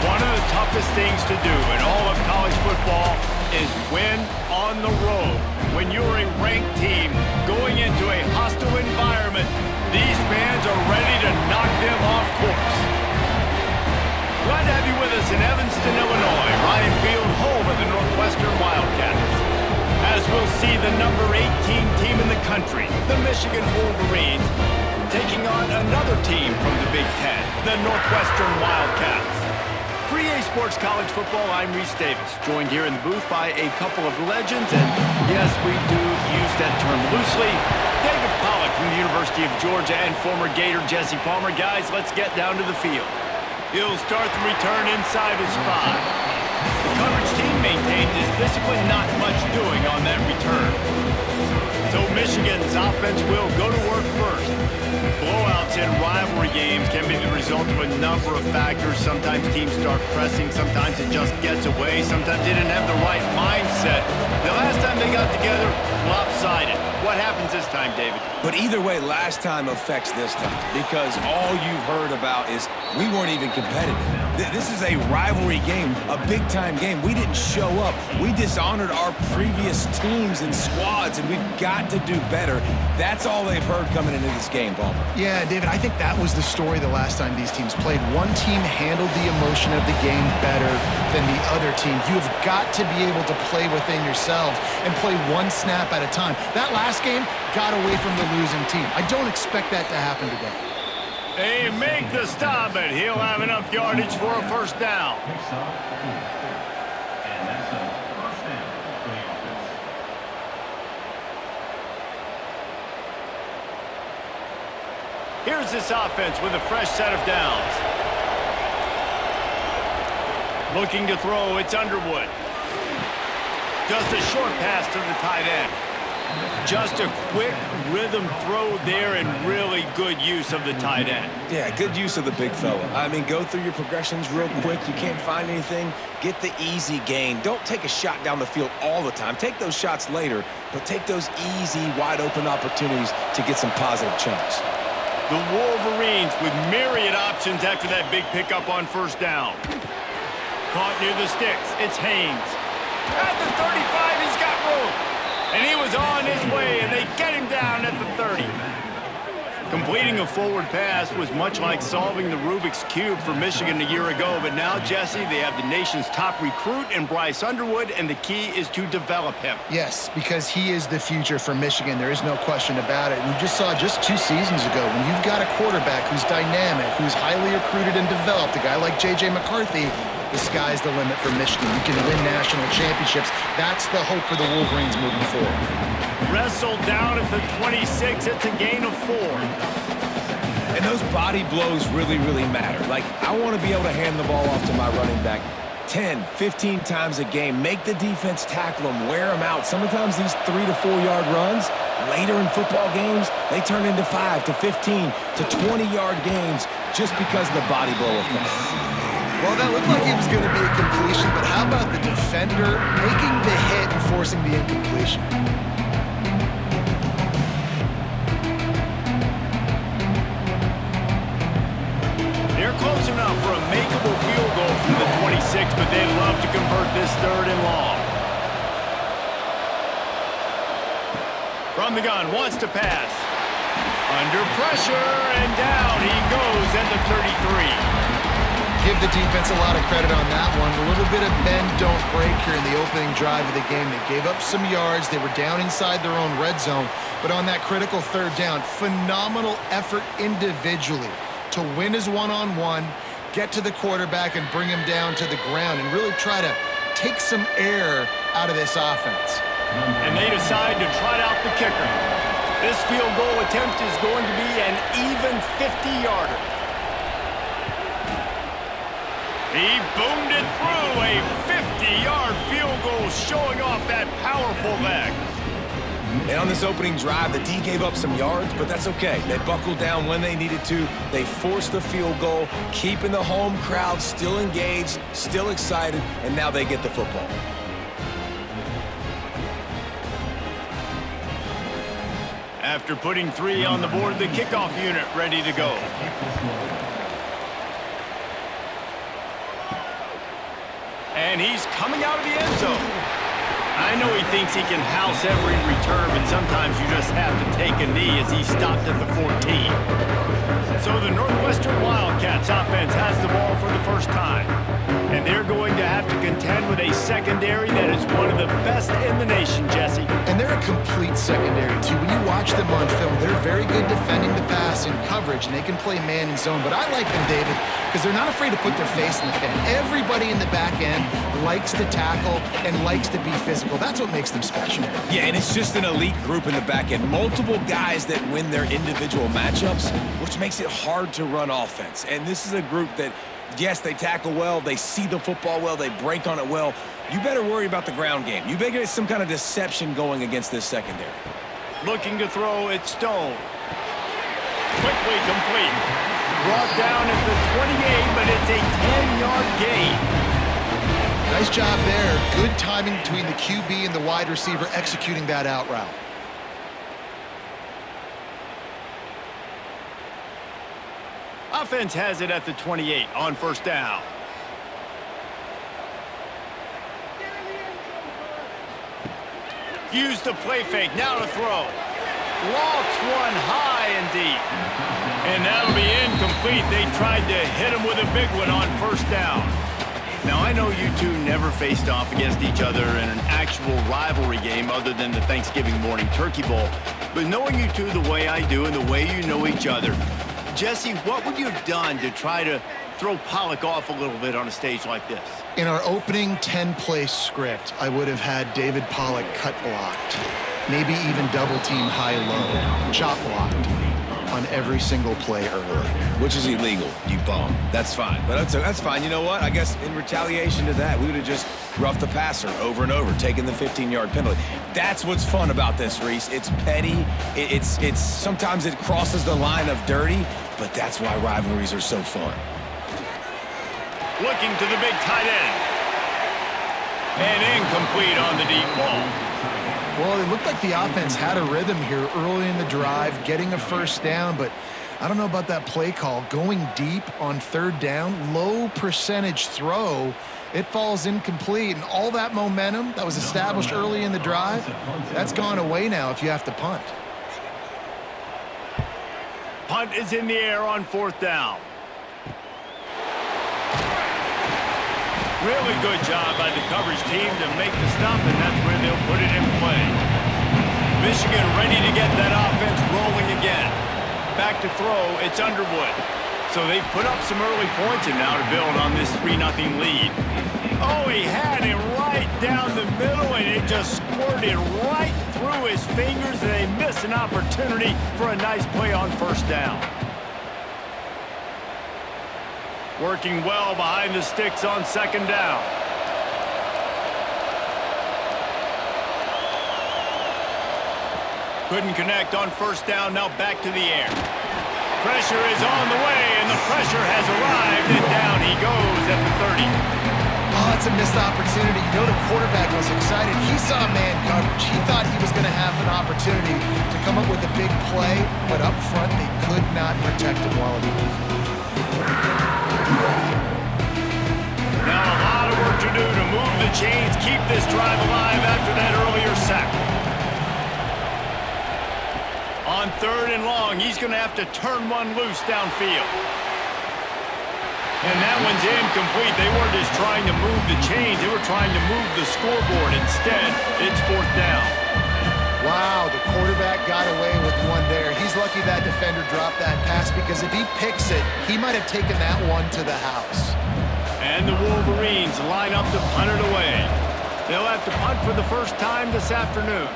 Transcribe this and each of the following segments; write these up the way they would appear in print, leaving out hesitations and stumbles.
One of the toughest things to do in all of college football is win on the road. When you're a ranked team going into a hostile environment, these fans are ready to knock them off course. Glad to have you with us in Evanston, Illinois, Ryan Field, home of the Northwestern Wildcats. As we'll see the number 18 team in the country, the Michigan Wolverines, taking on another team from the Big Ten, the Northwestern Wildcats. For EA Sports College Football, I'm Reese Davis, joined here in the booth by a couple of legends, and yes, we do use that term loosely. David Pollack from the University of Georgia and former Gator Jesse Palmer. Guys, let's get down to the field. He'll start the return inside his 5. The coverage team maintains his discipline, not much doing on that return. So Michigan's offense will go to work first. Blowouts in rivalry games can be the result of a number of factors. Sometimes teams start pressing, sometimes it just gets away, sometimes they didn't have the right mindset. The last time they got together, lopsided. What happens this time, David? But either way, last time affects this time, because all you've heard about is we weren't even competitive. This is a rivalry game, a big-time game. We didn't show up. We dishonored our previous teams and squads, and we've got to do better. That's all they've heard coming into this game, Palmer. Yeah, David, I think that was the story the last time these teams played. One team handled the emotion of the game better than the other team. You've got to be able to play within yourselves and play one snap at a time. That last game got away from the losing team. I don't expect that to happen today. They make the stop, but he'll have enough yardage for a first down. Here's this offense with a fresh set of downs. Looking to throw, it's Underwood. Just a short pass to the tight end. Just a quick rhythm throw there and really good use of the tight end. Yeah, good use of the big fella. I mean, go through your progressions real quick. You can't find anything, get the easy gain. Don't take a shot down the field all the time. Take those shots later, but take those easy, wide-open opportunities to get some positive chunks. The Wolverines with myriad options after that big pickup on first down. Caught near the sticks. It's Haynes. At the 35, he's got room. And he was on his way, and they get him down at the 30. Completing a forward pass was much like solving the Rubik's Cube for Michigan a year ago. But now, Jesse, they have the nation's top recruit in Bryce Underwood, and the key is to develop him. Yes, because he is the future for Michigan. There is no question about it. And you just saw just 2 seasons ago, when you've got a quarterback who's dynamic, who's highly recruited and developed, a guy like J.J. McCarthy, the sky's the limit for Michigan. You can win national championships. That's the hope for the Wolverines moving forward. Wrestled down at the 26. It's a gain of 4. And those body blows really, really matter. Like, I want to be able to hand the ball off to my running back 10, 15 times a game. Make the defense tackle them, wear them out. Sometimes these 3 to 4 yard runs, later in football games, they turn into 5 to 15 to 20 yard gains just because of the body blow effect. Well, that looked like it was going to be a completion, but how about the defender making the hit and forcing the incompletion? They're close enough for a makeable field goal from the 26, but they'd love to convert this 3rd and long. From the gun, wants to pass. Under pressure, and down he goes at the 33. Give the defense a lot of credit on that one. A little bit of bend, don't break here in the opening drive of the game. They gave up some yards. They were down inside their own red zone. But on that critical 3rd down, phenomenal effort individually to win his one-on-one, get to the quarterback and bring him down to the ground and really try to take some air out of this offense. And they decide to trot out the kicker. This field goal attempt is going to be an even 50-yarder. He boomed it through, a 50-yard field goal showing off that powerful leg. And on this opening drive, the D gave up some yards, but that's okay. They buckled down when they needed to. They forced the field goal, keeping the home crowd still engaged, still excited, and now they get the football. After putting 3 on the board, the kickoff unit ready to go. And he's coming out of the end zone. I know he thinks he can house every return, but sometimes you just have to take a knee as he stopped at the 14. So the Northwestern Wildcats offense has the ball for the first time. And they're going to have to contend with a secondary that is one of the best in the nation, Jesse. And they're a complete secondary, too. When you watch them on film, they're very good defending the pass and coverage, and they can play man and zone. But I like them, David, because they're not afraid to put their face in the fan. Everybody in the back end likes to tackle and likes to be physical. That's what makes them special. Yeah, and it's just an elite group in the back end. Multiple guys that win their individual matchups, which makes it hard to run offense. And this is a group that, yes, they tackle well, they see the football well, they break on it well. You better worry about the ground game. You better get some kind of deception going against this secondary. Looking to throw, it's Stone. Quickly complete. Brought down at the 28, but it's a 10-yard gain. Nice job there. Good timing between the QB and the wide receiver executing that out route. Offense has it at the 28 on first down. Use the play fake. Now to throw. Lofts one high and deep. And that'll be incomplete. They tried to hit him with a big one on first down. Now, I know you two never faced off against each other in an actual rivalry game other than the Thanksgiving morning Turkey Bowl. But knowing you two the way I do and the way you know each other, Jesse, what would you have done to try to throw Pollock off a little bit on a stage like this? In our opening 10-play script, I would have had David Pollock cut blocked, maybe even double team high-low, chop blocked on every single play early. Which is illegal, you bum. That's fine. But that's fine. You know what? I guess in retaliation to that, we would have just roughed the passer over and over, taking the 15-yard penalty. That's what's fun about this, Reese. It's petty. It's sometimes it crosses the line of dirty, but that's why rivalries are so fun. Looking to the big tight end. And incomplete on the deep ball. Well, it looked like the offense had a rhythm here early in the drive, getting a first down, but I don't know about that play call. Going deep on third down, low percentage throw, it falls incomplete, and all that momentum that was established early in the drive, that's gone away now if you have to punt. Punt is in the air on fourth down. Really good job by the coverage team to make the stop, and that's where they'll put it in play. Michigan ready to get that offense rolling again. Back to throw, it's Underwood. So they've put up some early points and now to build on this 3-0 lead. Oh, he had it right down the middle, and it just squirted right through his fingers, and they miss an opportunity for a nice play on first down. Working well behind the sticks on second down. Couldn't connect on first down, now back to the air. Pressure is on the way, and the pressure has arrived, and down he goes at the 30. Oh, it's a missed opportunity. You know the quarterback was excited. He saw man coverage. He thought he was going to have an opportunity to come up with a big play, but up front they could not protect him well enough. Now a lot of work to do to move the chains, keep this drive alive after that earlier sack. On third and long, he's going to have to turn one loose downfield. And that one's incomplete. They weren't just trying to move the chains, they were trying to move the scoreboard. Instead, it's fourth down. Wow, the quarterback got away with one there. He's lucky that defender dropped that pass, because if he picks it, he might have taken that one to the house. And the Wolverines line up to punt it away. They'll have to punt for the first time this afternoon.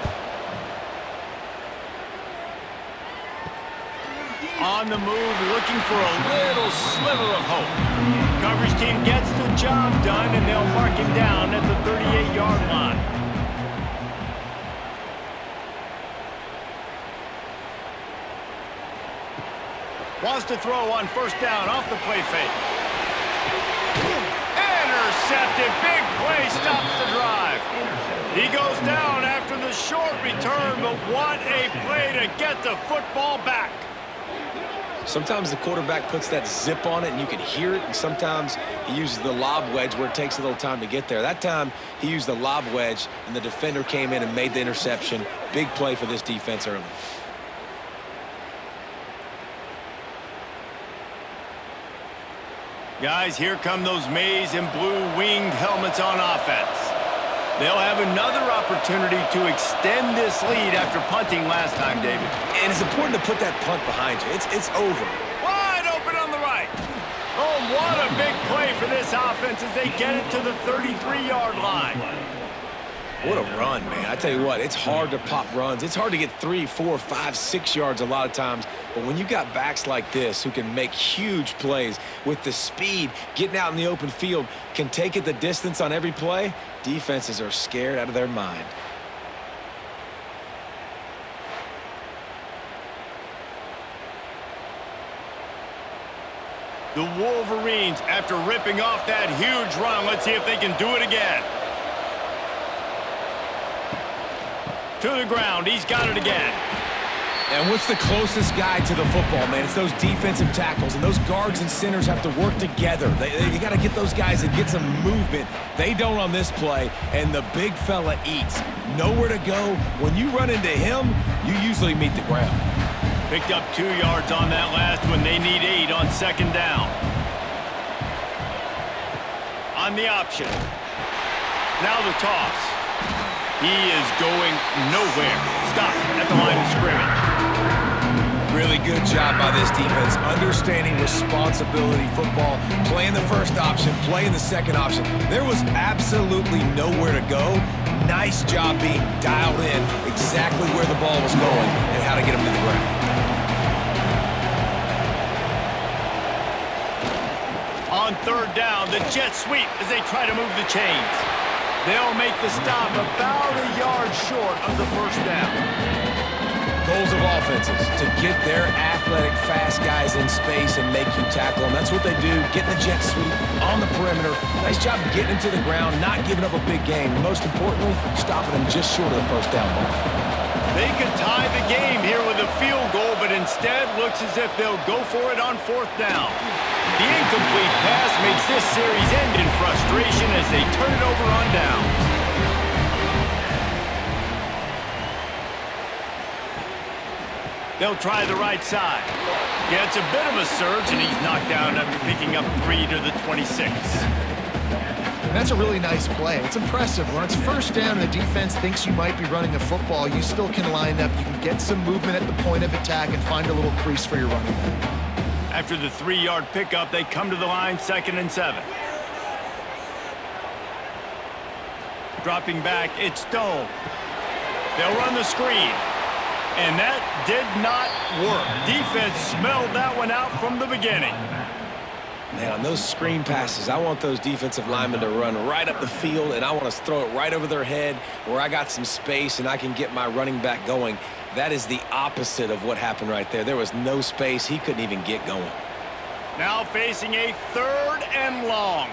On the move, looking for a little sliver of hope. Coverage team gets the job done, and they'll mark him down at the 38-yard line. Wants to throw on first down off the play fake. Intercepted. Big play stops the drive. He goes down after the short return, but what a play to get the football back. Sometimes the quarterback puts that zip on it and you can hear it, and sometimes he uses the lob wedge where it takes a little time to get there. That time he used the lob wedge and the defender came in and made the interception. Big play for this defense early. Guys, here come those maize and blue winged helmets on offense. They'll have another opportunity to extend this lead after punting last time, David. And it's important to put that punt behind you. It's over. Wide open on the right. Oh, what a big play for this offense as they get it to the 33-yard line. What a run, man. I tell you what, it's hard to pop runs. It's hard to get 3, 4, 5, 6 yards a lot of times. But when you got backs like this who can make huge plays with the speed, getting out in the open field, can take it the distance on every play, defenses are scared out of their mind. The Wolverines, after ripping off that huge run, let's see if they can do it again. To the ground, he's got it again. And what's the closest guy to the football, man? It's those defensive tackles, and those guards and centers have to work together. You got to get those guys and get some movement. They don't on this play, and the big fella eats. Nowhere to go. When you run into him, you usually meet the ground. Picked up 2 yards on that last one. They need 8 on second down. On the option. Now the toss. He is going nowhere. Stop at the line of scrimmage. Really good job by this defense, understanding responsibility football, playing the first option, playing the second option. There was absolutely nowhere to go. Nice job being dialed in exactly where the ball was going and how to get him to the ground. On third down, the jet sweep as they try to move the chains. They'll make the stop about a yard short of the first down. Goals of offenses, to get their athletic, fast guys in space and make you tackle them. That's what they do, getting the jet sweep on the perimeter. Nice job getting them to the ground, not giving up a big game. Most importantly, stopping them just short of the first down mark. They could tie the game here with a field goal, but instead looks as if they'll go for it on fourth down. The incomplete pass makes this series end in frustration as they turn it over on downs. They'll try the right side. Yeah, it's a bit of a surge, and he's knocked down after picking up 3 to the 26. That's a really nice play. It's impressive. When it's first down and the defense thinks you might be running the football, you still can line up. You can get some movement at the point of attack and find a little crease for your running back. After the 3-yard pickup, they come to the line, 2nd and 7. Dropping back, it's Stone. They'll run the screen. And that did not work. Defense smelled that one out from the beginning. Man, on those screen passes, I want those defensive linemen to run right up the field, and I want to throw it right over their head where I got some space and I can get my running back going. That is the opposite of what happened right there. There was no space. He couldn't even get going. Now facing a 3rd and long.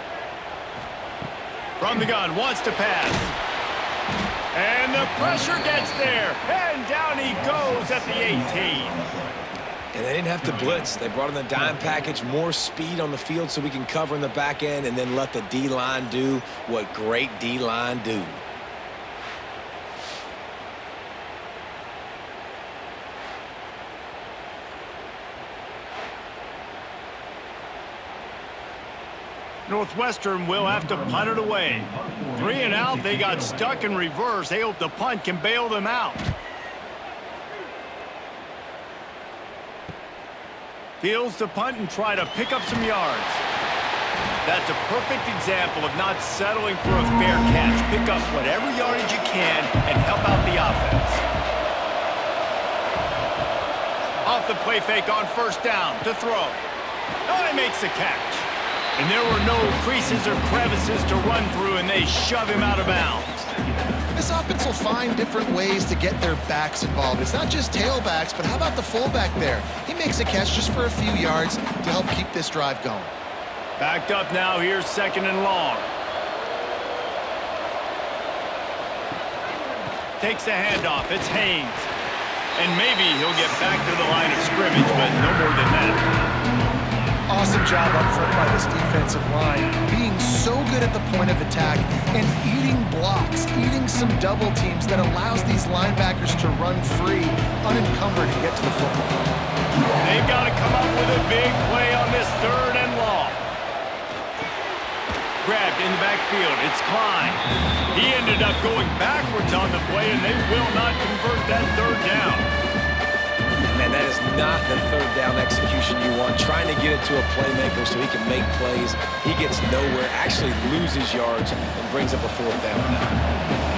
From the gun, wants to pass. And the pressure gets there. And down he goes at the 18. And they didn't have to blitz. They brought in the dime package, more speed on the field so we can cover in the back end and then let the D-line do what great D-line do. Northwestern will have to punt it away. 3 and out, they got stuck in reverse. They hope the punt can bail them out. Fields to punt and try to pick up some yards. That's a perfect example of not settling for a fair catch. Pick up whatever yardage you can and help out the offense. Off the play fake on first down to throw. Oh, he makes the catch. And there were no creases or crevices to run through, and they shove him out of bounds. This offense will find different ways to get their backs involved. It's not just tailbacks, but how about the fullback there? He makes a catch just for a few yards to help keep this drive going. Backed up now, here's 2nd and long. Takes the handoff, it's Haynes. And maybe he'll get back to the line of scrimmage, but no more than that. Awesome job up front by this defensive line, being so good at the point of attack and eating blocks, eating some double teams that allows these linebackers to run free, unencumbered, and get to the football. They've got to come up with a big play on this 3rd and long. Grabbed in the backfield. It's Klein. He ended up going backwards on the play, and they will not convert that 3rd down. Man, that is not the 3rd down execution you want. Trying to get it to a playmaker so he can make plays. He gets nowhere, actually loses yards, and brings up a 4th down now.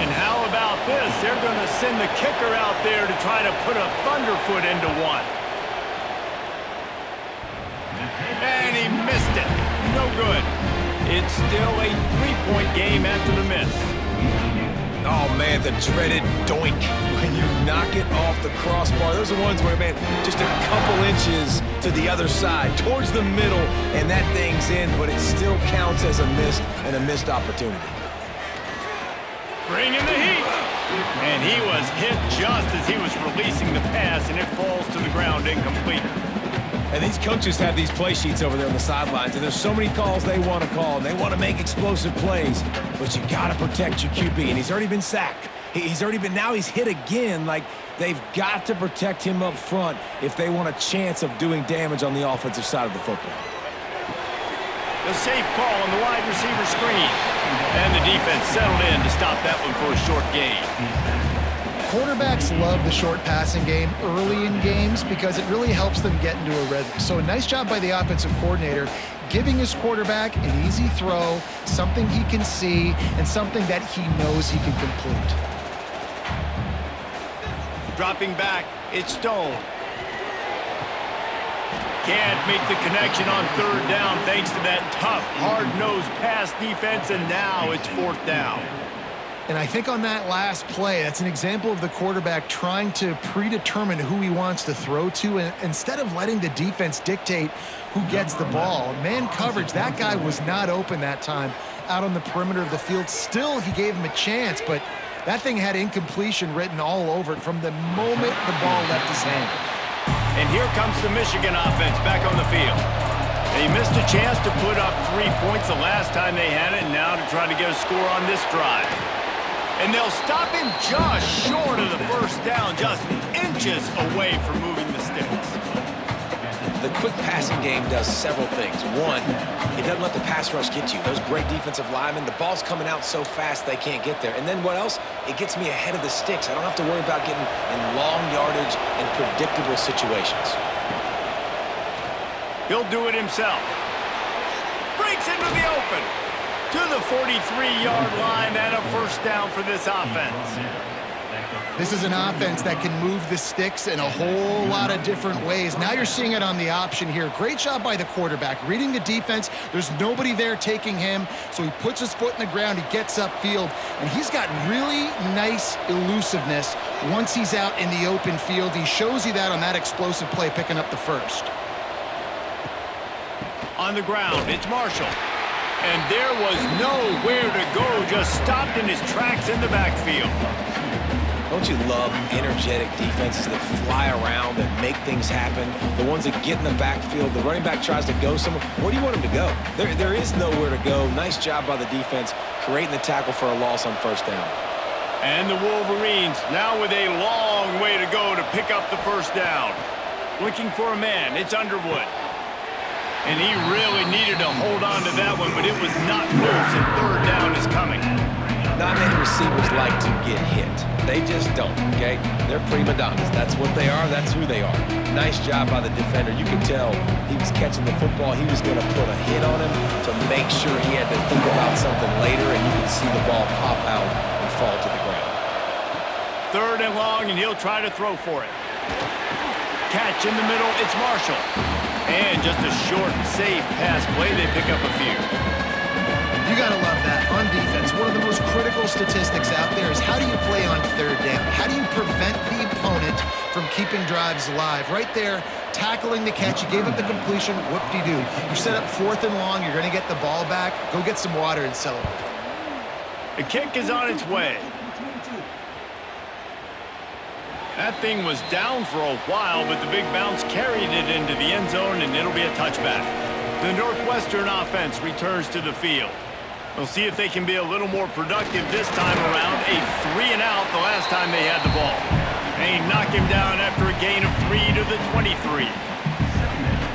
And how about this? They're going to send the kicker out there to try to put a thunderfoot into one. And he missed it. No good. It's still a 3-point game after the miss. Oh, man, the dreaded doink when you knock it off the crossbar. Those are ones where, man, just a couple inches to the other side, towards the middle, and that thing's in, but it still counts as a missed opportunity. Bring in the heat. And he was hit just as he was releasing the pass, and it falls to the ground incomplete. And these coaches have these play sheets over there on the sidelines, and there's so many calls they want to call, and they want to make explosive plays, but you got to protect your QB, and he's already been sacked. Now he's hit again. Like, they've got to protect him up front if they want a chance of doing damage on the offensive side of the football. The safe call on the wide receiver screen, and the defense settled in to stop that one for a short gain. Quarterbacks love the short passing game early in games because it really helps them get into a rhythm. So a nice job by the offensive coordinator giving his quarterback an easy throw, something he can see, and something that he knows he can complete. Dropping back, it's Stone. Can't make the connection on 3rd down thanks to that tough, hard-nosed pass defense, and now it's 4th down. And I think on that last play, that's an example of the quarterback trying to predetermine who he wants to throw to, and instead of letting the defense dictate who gets the ball. Man coverage, that guy was not open that time out on the perimeter of the field. Still, he gave him a chance, but that thing had incompletion written all over it from the moment the ball left his hand. And here comes the Michigan offense back on the field. They missed a chance to put up 3 points the last time they had it, and now to try to get a score on this drive. And they'll stop him just short of the 1st down, just inches away from moving the sticks. The quick passing game does several things. One, it doesn't let the pass rush get you. Those great defensive linemen, the ball's coming out so fast they can't get there. And then what else? It gets me ahead of the sticks. I don't have to worry about getting in long yardage and predictable situations. He'll do it himself. Breaks into the open. To the 43-yard line and a 1st down for this offense. This is an offense that can move the sticks in a whole lot of different ways. Now you're seeing it on the option here. Great job by the quarterback. Reading the defense, there's nobody there taking him, so he puts his foot in the ground, he gets upfield, and he's got really nice elusiveness once he's out in the open field. He shows you that on that explosive play, picking up the 1st. On the ground, it's Marshall. And there was nowhere to go, just stopped in his tracks in the backfield. Don't you love energetic defenses that fly around and make things happen? The ones that get in the backfield, the running back tries to go somewhere. Where do you want him to go? There is nowhere to go. Nice job by the defense, creating the tackle for a loss on 1st down. And the Wolverines now with a long way to go to pick up the 1st down. Looking for a man, it's Underwood. And he really needed to hold on to that one, but it was not loose, and 3rd down is coming. Not many receivers like to get hit. They just don't, okay? They're prima donnas. That's what they are. That's who they are. Nice job by the defender. You could tell he was catching the football. He was going to put a hit on him to make sure he had to think about something later, and you could see the ball pop out and fall to the ground. 3rd and long, and he'll try to throw for it. Catch in the middle, it's Marshall. And just a short, safe pass play, they pick up a few. You got to love that. On defense, one of the most critical statistics out there is how do you play on 3rd down? How do you prevent the opponent from keeping drives alive? Right there, tackling the catch. You gave up the completion. Whoop-de-doo. You set up 4th and long. You're going to get the ball back. Go get some water and celebrate. The kick is on its way. That thing was down for a while, but the big bounce carried it into the end zone, and it'll be a touchback. The Northwestern offense returns to the field. We'll see if they can be a little more productive this time around. A 3-and-out the last time they had the ball. They knock him down after a gain of 3 to the 23.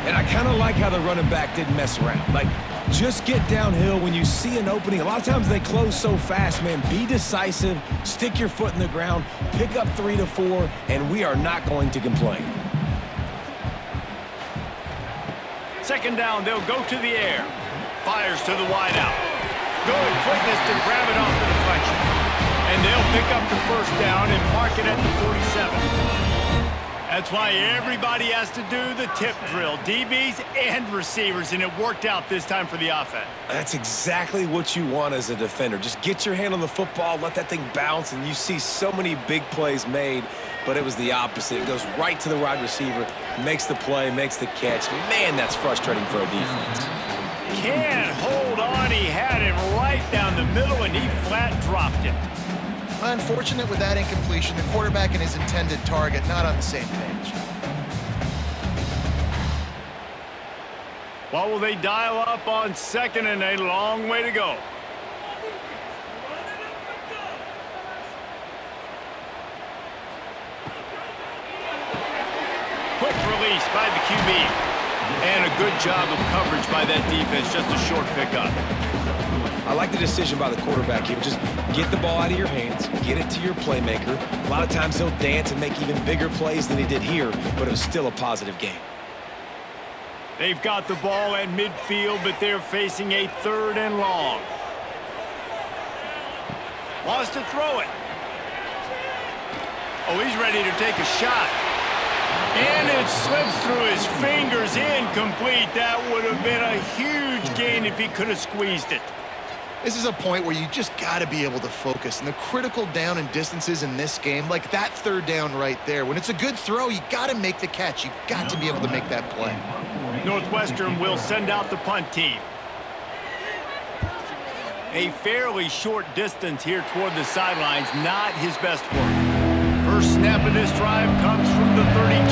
And I kind of like how the running back didn't mess around. Like, just get downhill when you see an opening. A lot of times they close so fast, man. Be decisive, stick your foot in the ground, pick up 3 to 4, and we are not going to complain. Second down, they'll go to the air. Fires to the wideout. Good quickness to grab it off the deflection. And they'll pick up the first down and mark it at the 47. That's why everybody has to do the tip drill, DBs and receivers, and it worked out this time for the offense. That's exactly what you want as a defender. Just get your hand on the football, let that thing bounce, and you see so many big plays made, but it was the opposite. It goes right to the wide receiver, makes the play, makes the catch. Man, that's frustrating for a defense. Can't hold on. He had him right down the middle, and he flat dropped it. Unfortunate with that incompletion. The quarterback and his intended target not on the same page. What will they dial up on second, and a long way to go? Quick release by the QB. And a good job of coverage by that defense. Just a short pickup. I like the decision by the quarterback here. Just get the ball out of your hands, get it to your playmaker. A lot of times he'll dance and make even bigger plays than he did here, but it was still a positive game. They've got the ball at midfield, but they're facing a 3rd and long. Wants to throw it. Oh, he's ready to take a shot. And it slips through his fingers, incomplete. That would have been a huge gain if he could have squeezed it. This is a point where you just got to be able to focus. And the critical down and distances in this game, like that 3rd down right there, when it's a good throw, you got to make the catch. You got to be able to make that play. Northwestern will send out the punt team. A fairly short distance here toward the sidelines, not his best work. First snap of this drive comes from the 32.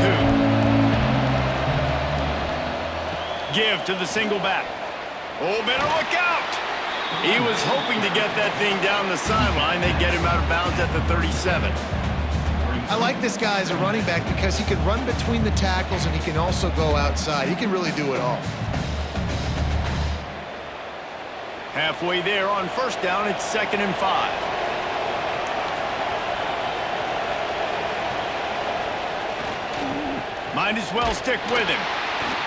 Give to the single back. Oh, better look out! He was hoping to get that thing down the sideline. They get him out of bounds at the 37. I like this guy as a running back because he can run between the tackles and he can also go outside. He can really do it all. Halfway there on first down, it's 2nd and 5. Might as well stick with him.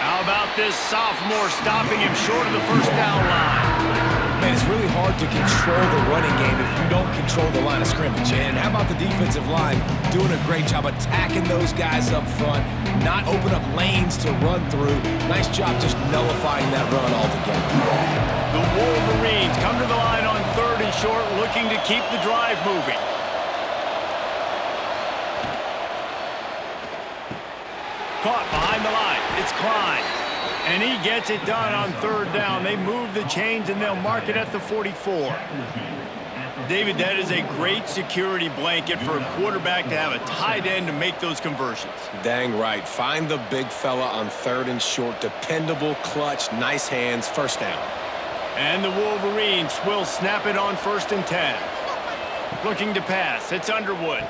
How about this sophomore stopping him short of the first down line? Man, it's really hard to control the running game if you don't control the line of scrimmage. And how about the defensive line doing a great job attacking those guys up front, not open up lanes to run through. Nice job just nullifying that run altogether. The Wolverines come to the line on 3rd and short, looking to keep the drive moving. Caught behind the line. It's Klein. And he gets it done on 3rd down. They move the chains, and they'll mark it at the 44. David, that is a great security blanket for a quarterback to have a tight end to make those conversions. Dang right. Find the big fella on 3rd and short. Dependable, clutch, nice hands, first down. And the Wolverines will snap it on 1st and 10. Looking to pass. It's Underwood.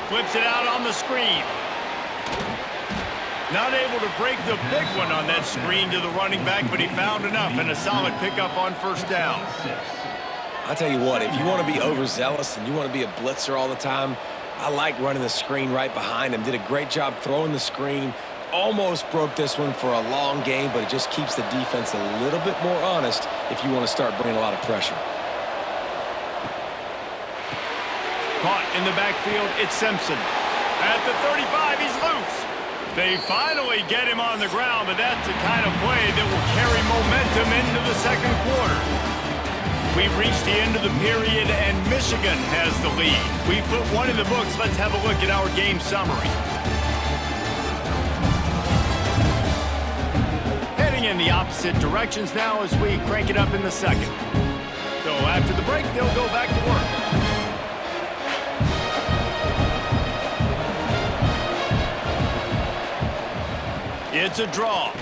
Flips it out on the screen. Not able to break the big one on that screen to the running back, but he found enough and a solid pickup on 1st down. I'll tell you what, if you want to be overzealous and you want to be a blitzer all the time, I like running the screen right behind him. Did a great job throwing the screen. Almost broke this one for a long game, but it just keeps the defense a little bit more honest if you want to start bringing a lot of pressure. Caught in the backfield, it's Simpson. At the 35, he's loose. They finally get him on the ground, but that's the kind of play that will carry momentum into the 2nd quarter. We've reached the end of the period, and Michigan has the lead. We've put one in the books. Let's have a look at our game summary. Heading in the opposite directions now as we crank it up in the 2nd. So after the break, they'll go back to work. It's a draw.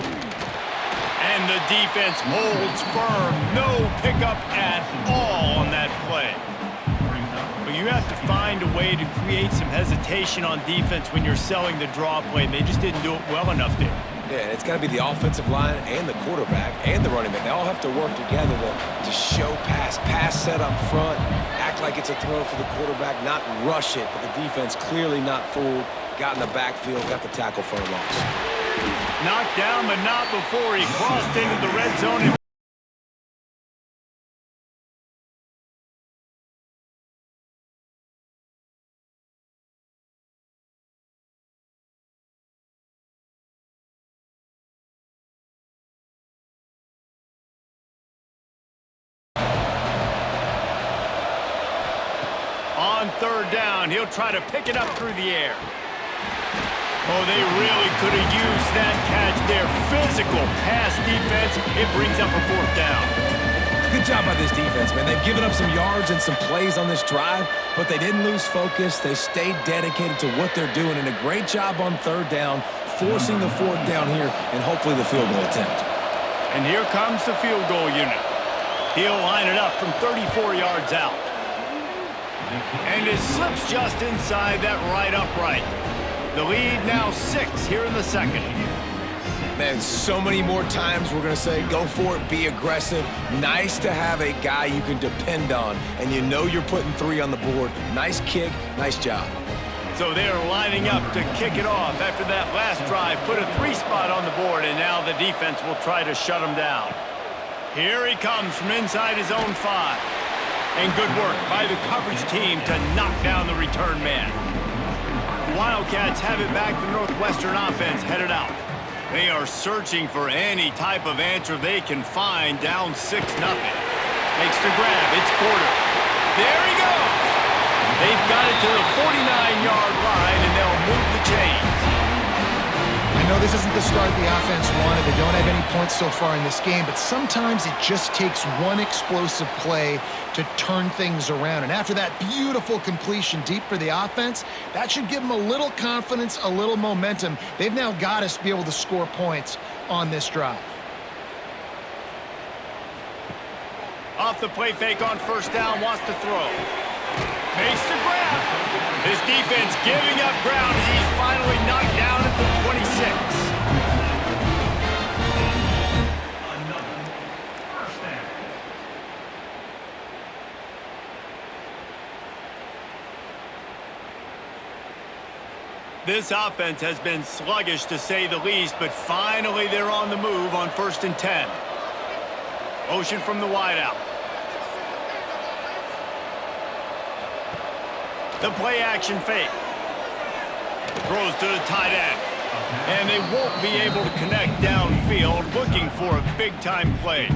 And the defense holds firm. No pickup at all on that play. But you have to find a way to create some hesitation on defense when you're selling the draw play. They just didn't do it well enough there. Yeah, it's got to be the offensive line and the quarterback and the running back. They all have to work together to show pass set up front, act like it's a throw for the quarterback, not rush it. But the defense clearly not fooled, got in the backfield, got the tackle for a loss. Knocked down, but not before he crossed into the red zone. On third down, he'll try to pick it up through the air. Oh, they really could have used that catch there. Physical pass defense. It brings up a fourth down. Good job by this defense, man. They've given up some yards and some plays on this drive, but they didn't lose focus. They stayed dedicated to what they're doing, and a great job on third down, forcing the fourth down here, and hopefully the field goal attempt. And here comes the field goal unit. He'll line it up from 34 yards out. And it slips just inside that right upright. The lead now 6 here in the second. Man, so many more times we're going to say, go for it, be aggressive. Nice to have a guy you can depend on, and you know you're putting 3 on the board. Nice kick, nice job. So they're lining up to kick it off after that last drive. Put a 3 spot on the board, and now the defense will try to shut him down. Here he comes from inside his own 5. And good work by the coverage team to knock down the return man. Wildcats have it back. The Northwestern offense headed out. They are searching for any type of answer they can find, down 6-0. Makes the grab. It's Porter. There he goes. They've got it to the 49-yard line, and they'll move the chains. I know this isn't the start the offense wanted. They don't have any points so far in this game, but sometimes it just takes one explosive play to turn things around. And after that beautiful completion deep for the offense, that should give them a little confidence, a little momentum. They've now got us to be able to score points on this drive. Off the play fake on first down, wants to throw. Makes the grab. His defense giving up ground as he's finally knocked down at the 26. This offense has been sluggish to say the least, but finally they're on the move on 1st and 10. Motion from the wideout. The play action fake. Throws to the tight end. And they won't be able to connect downfield, looking for a big-time play.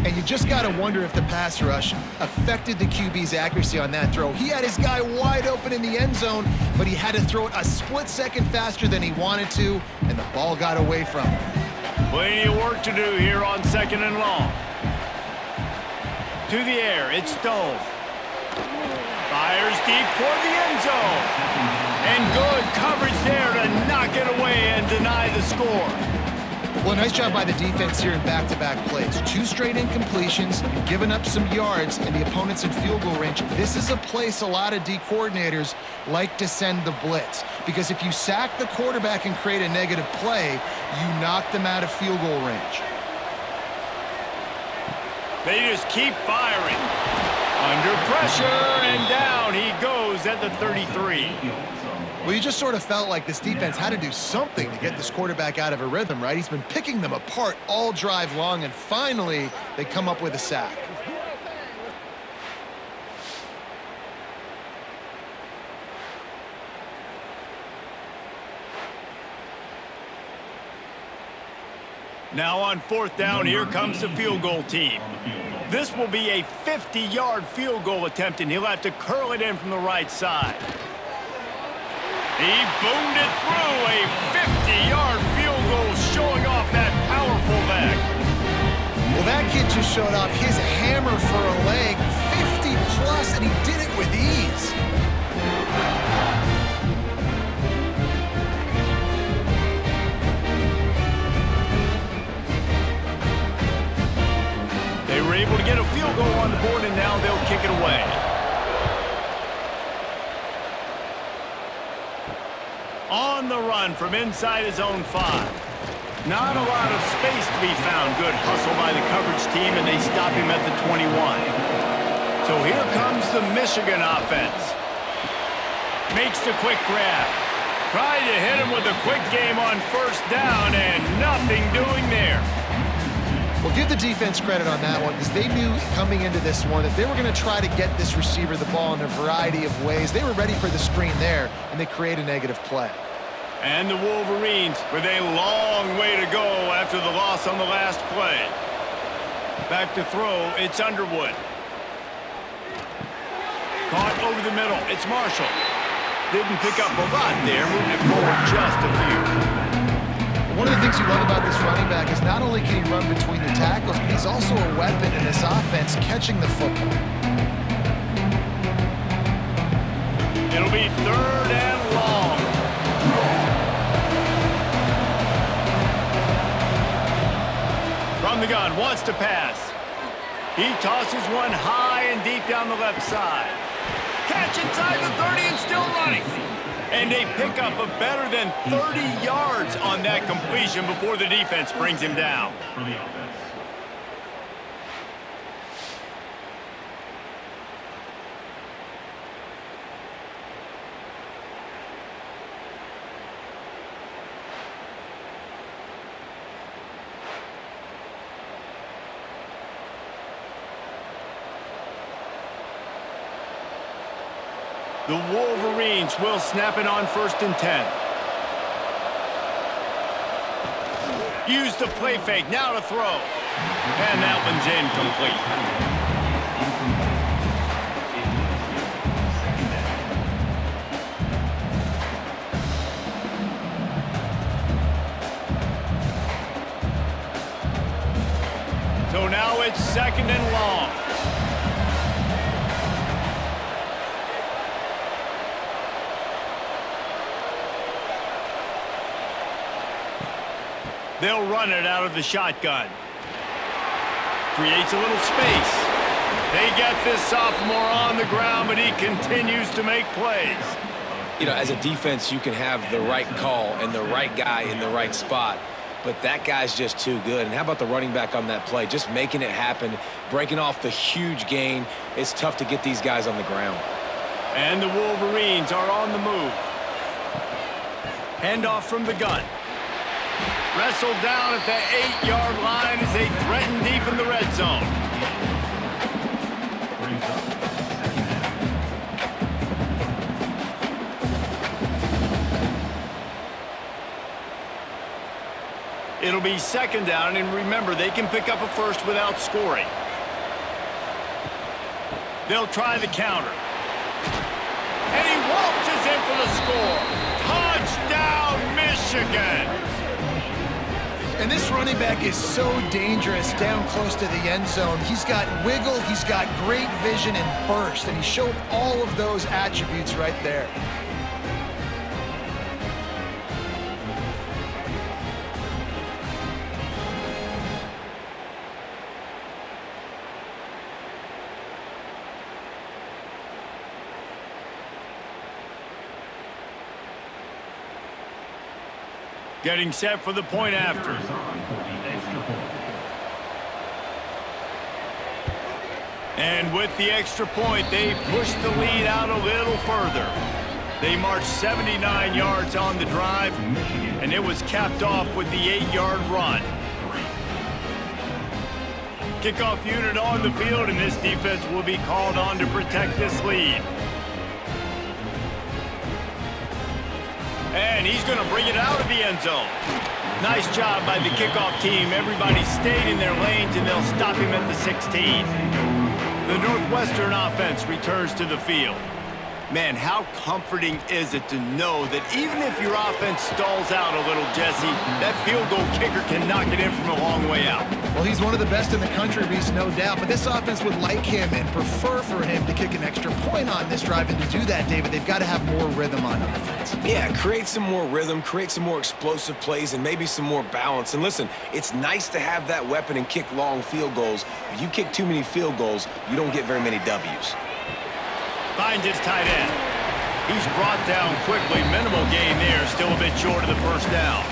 And you just got to wonder if the pass rush affected the QB's accuracy on that throw. He had his guy wide open in the end zone, but he had to throw it a split second faster than he wanted to, and the ball got away from him. Plenty of work to do here on 2nd and long. To the air, it's Stone. Fires deep toward the end zone. And good coverage there to knock it away and deny the score. Well, nice job by the defense here in back-to-back plays. 2 straight incompletions, you've given up some yards, and the opponent's in field goal range. This is a place a lot of D coordinators like to send the blitz, because if you sack the quarterback and create a negative play, you knock them out of field goal range. They just keep firing. Under pressure, and down he goes at the 33. Well, you just sort of felt like this defense had to do something to get this quarterback out of a rhythm, right? He's been picking them apart all drive long, and finally they come up with a sack. Now on 4th down, here comes the field goal team. This will be a 50-yard field goal attempt, and he'll have to curl it in from the right side. He boomed it through, a 50-yard field goal, showing off that powerful leg. Well, that kid just showed off his hammer for a leg, 50-plus, and he did it with ease. kick it away. On the run from inside his own 5. Not a lot of space to be found. Good hustle by the coverage team, and they stop him at the 21. So here comes the Michigan offense. Makes the quick grab. Tried to hit him with a quick game on first down, and nothing doing there. Well, give the defense credit on that one because they knew coming into this one that they were going to try to get this receiver the ball in a variety of ways. They were ready for the screen there, and they create a negative play. And the Wolverines with a long way to go after the loss on the last play. Back to throw, it's Underwood. Caught over the middle, it's Marshall. Didn't pick up a lot there, moving it forward just a few. One of the things you love about this running back is not only can he run between the tackles, but he's also a weapon in this offense catching the football. It'll be 3rd and long. From the gun, wants to pass. He tosses one high and deep down the left side. Catch inside the 30 and still running. And they pick up a better than 30 yards on that completion before the defense brings him down. The Wolverines will snap it on 1st and 10. Use the play fake, now to throw. And that one's incomplete. So now it's 2nd and long. They'll run it out of the shotgun. Creates a little space. They get this sophomore on the ground, but he continues to make plays. You know, as a defense, you can have the right call and the right guy in the right spot, but that guy's just too good. And how about the running back on that play? Just making it happen, breaking off the huge gain. It's tough to get these guys on the ground. And the Wolverines are on the move. Handoff from the gun. Wrestled down at the 8-yard line as they threaten deep in the red zone. It'll be 2nd down, and remember, they can pick up a first without scoring. They'll try the counter. And he waltzes in for the score. Touchdown, Michigan! And this running back is so dangerous down close to the end zone. He's got wiggle, he's got great vision and burst, and he showed all of those attributes right there. Getting set for the point after. And with the extra point, they push the lead out a little further. They marched 79 yards on the drive, and it was capped off with the 8-yard run. Kickoff unit on the field, and this defense will be called on to protect this lead. And he's going to bring it out of the end zone. Nice job by the kickoff team. Everybody stayed in their lanes, and they'll stop him at the 16. The Northwestern offense returns to the field. Man, how comforting is it to know that even if your offense stalls out a little, Jesse, that field goal kicker can knock it in from a long way out. Well, he's one of the best in the country, Reese, no doubt. But this offense would like him and prefer for him to kick an extra point on this drive. And to do that, David, they've got to have more rhythm on offense. Yeah, create some more rhythm, create some more explosive plays, and maybe some more balance. And listen, it's nice to have that weapon and kick long field goals. If you kick too many field goals, you don't get very many W's. Finds his tight end. He's brought down quickly. Minimal gain there. Still a bit short of the first down.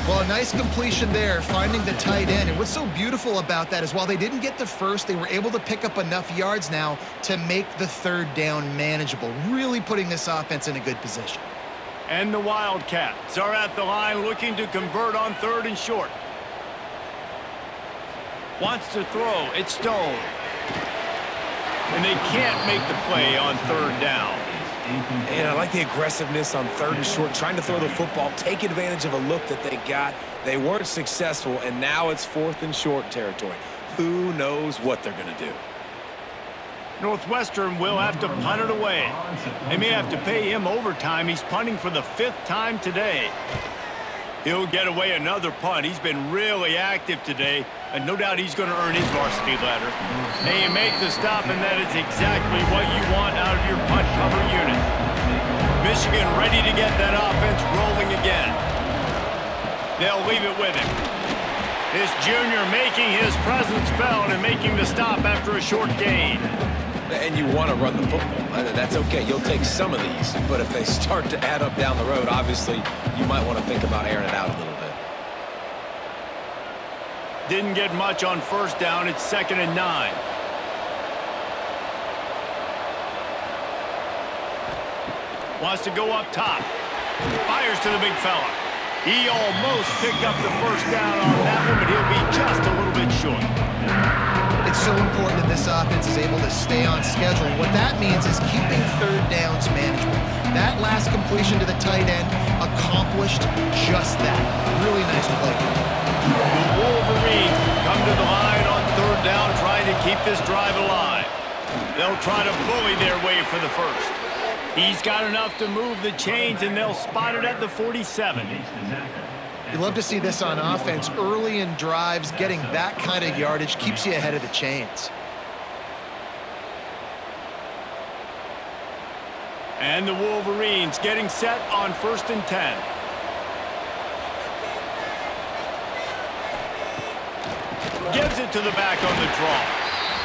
Well, a nice completion there, finding the tight end. And what's so beautiful about that is while they didn't get the first, they were able to pick up enough yards now to make the third down manageable, really putting this offense in a good position. And the Wildcats are at the line looking to convert on 3rd and short. Wants to throw. It's Stone. And they can't make the play on 3rd down. And I like the aggressiveness on 3rd and short, trying to throw the football, take advantage of a look that they got. They weren't successful, and now it's 4th and short territory. Who knows what they're going to do? Northwestern will have to punt it away. They may have to pay him overtime. He's punting for the 5th time today. He'll get away another punt. He's been really active today, and no doubt he's going to earn his varsity letter. And you make the stop, and that is exactly what you want out of your punt cover unit. Michigan ready to get that offense rolling again. They'll leave it with him. This junior making his presence felt and making the stop after a short gain. And you want to run the football. That's okay. You'll take some of these. But if they start to add up down the road, obviously, you might want to think about airing it out a little bit. Didn't get much on 1st down. It's 2nd and 9. Wants to go up top. Fires to the big fella. He almost picked up the 1st down on that one, but he'll be just a little bit short. It's so important that this offense is able to stay on schedule. What that means is keeping 3rd downs manageable. That last completion to the tight end accomplished just that. Really nice play. The Wolverines come to the line on 3rd down, trying to keep this drive alive. They'll try to bully their way for the 1st. He's got enough to move the chains, and they'll spot it at the 47. You love to see this on offense. Early in drives, getting that kind of yardage keeps you ahead of the chains. And the Wolverines getting set on 1st and 10. Gives it to the back on the draw.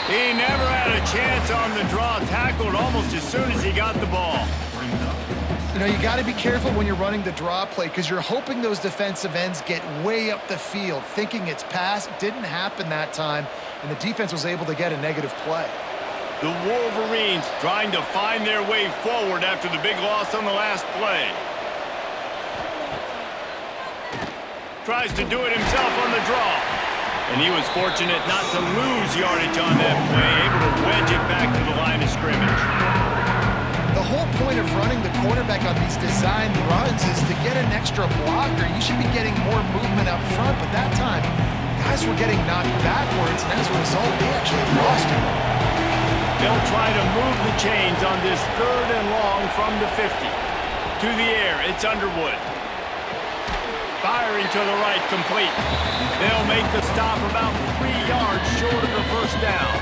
He never had a chance on the draw. Tackled almost as soon as he got the ball. You know, you got to be careful when you're running the draw play because you're hoping those defensive ends get way up the field, thinking it's pass. It didn't happen that time, and the defense was able to get a negative play. The Wolverines trying to find their way forward after the big loss on the last play. Tries to do it himself on the draw. And he was fortunate not to lose yardage on that play, able to wedge it back to the line of scrimmage. The whole point of running the quarterback on these design runs is to get an extra blocker. You should be getting more movement up front, but that time, guys were getting knocked backwards, and as a result, they actually lost it. They'll try to move the chains on this 3rd and long from the 50. To the air, it's Underwood. Firing to the right, complete. They'll make the stop about 3 yards short of the 1st down.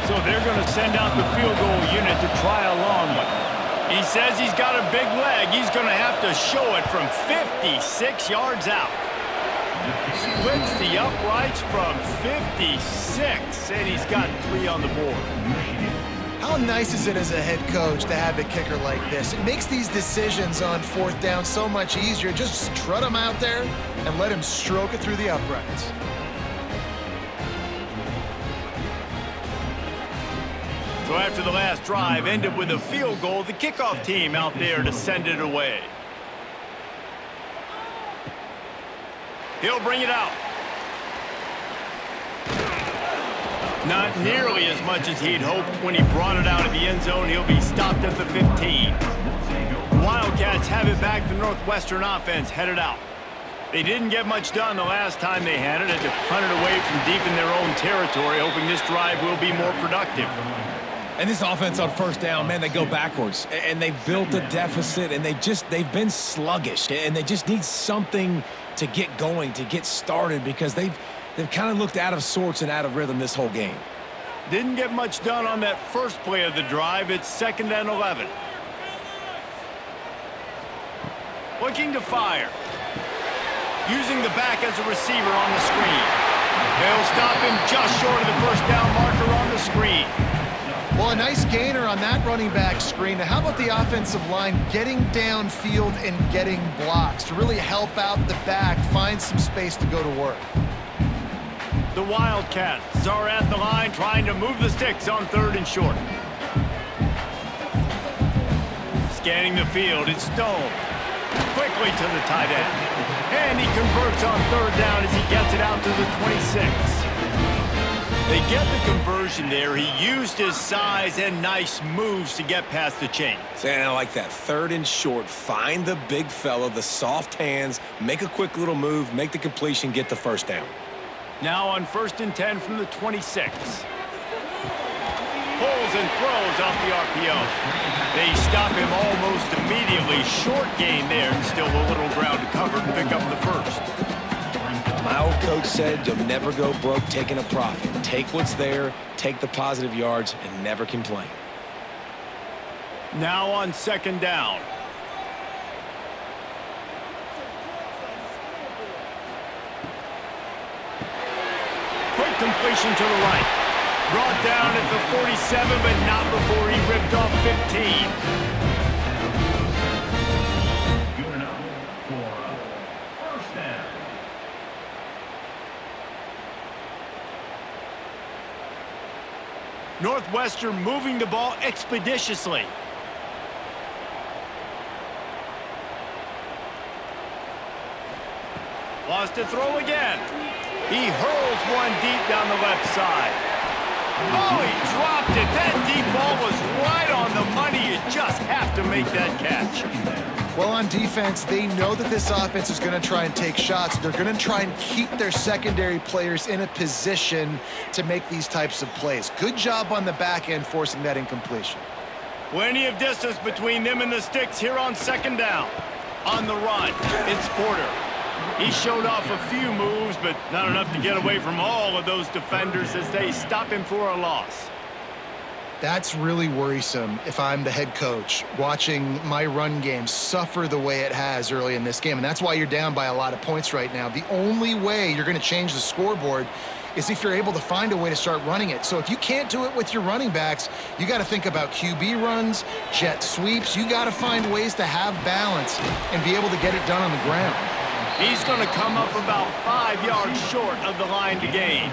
So they're going to send out the field goal unit to try a long one. He says he's got a big leg. He's going to have to show it from 56 yards out. Splits the uprights from 56, and he's got 3 on the board. How nice is it as a head coach to have a kicker like this? It makes these decisions on 4th down so much easier. Just strut him out there and let him stroke it through the uprights. So after the last drive ended with a field goal, the kickoff team out there to send it away. He'll bring it out. Not nearly as much as he'd hoped when he brought it out of the end zone. He'll be stopped at the 15. Wildcats have it back. The Northwestern offense headed out. They didn't get much done the last time they had it. Had to punt it away from deep in their own territory, hoping this drive will be more productive. And this offense on first down, man, they go backwards. And they've built a deficit, and they've been sluggish. And they just need something to get going, to get started, because they've kind of looked out of sorts and out of rhythm this whole game. Didn't get much done on that first play of the drive. It's 2nd and 11. Looking to fire. Using the back as a receiver on the screen. They'll stop him just short of the first down marker on the screen. Well, a nice gainer on that running back screen. Now, how about the offensive line getting downfield and getting blocks to really help out the back, find some space to go to work? The Wildcats are at the line trying to move the sticks on 3rd and short. Scanning the field, it's Stone. Quickly to the tight end. And he converts on 3rd down as he gets it out to the 26. They get the conversion there. He used his size and nice moves to get past the chains. And I like that. 3rd and short. Find the big fella, the soft hands, make a quick little move, make the completion, get the first down. Now on 1st and 10 from the 26. Pulls and throws off the RPO. They stop him almost immediately. Short gain there, and still a little ground to cover to pick up the first. My old coach said you'll never go broke taking a profit. Take what's there, take the positive yards, and never complain. Now on 2nd down. Quick completion to the right. Brought down at the 47, but not before he ripped off 15. Northwestern moving the ball expeditiously. Lost to throw again. He hurls one deep down the left side. Oh, he dropped it. That deep ball was right on the money. You just have to make that catch. Well, on defense, they know that this offense is going to try and take shots. They're going to try and keep their secondary players in a position to make these types of plays. Good job on the back end forcing that incompletion. Plenty of distance between them and the sticks here on 2nd down. On the run, it's Porter. He showed off a few moves, but not enough to get away from all of those defenders as they stop him for a loss. That's really worrisome if I'm the head coach, watching my run game suffer the way it has early in this game. And that's why you're down by a lot of points right now. The only way you're going to change the scoreboard is if you're able to find a way to start running it. So if you can't do it with your running backs, you got to think about QB runs, jet sweeps. You got to find ways to have balance and be able to get it done on the ground. He's going to come up about 5 yards short of the line to gain.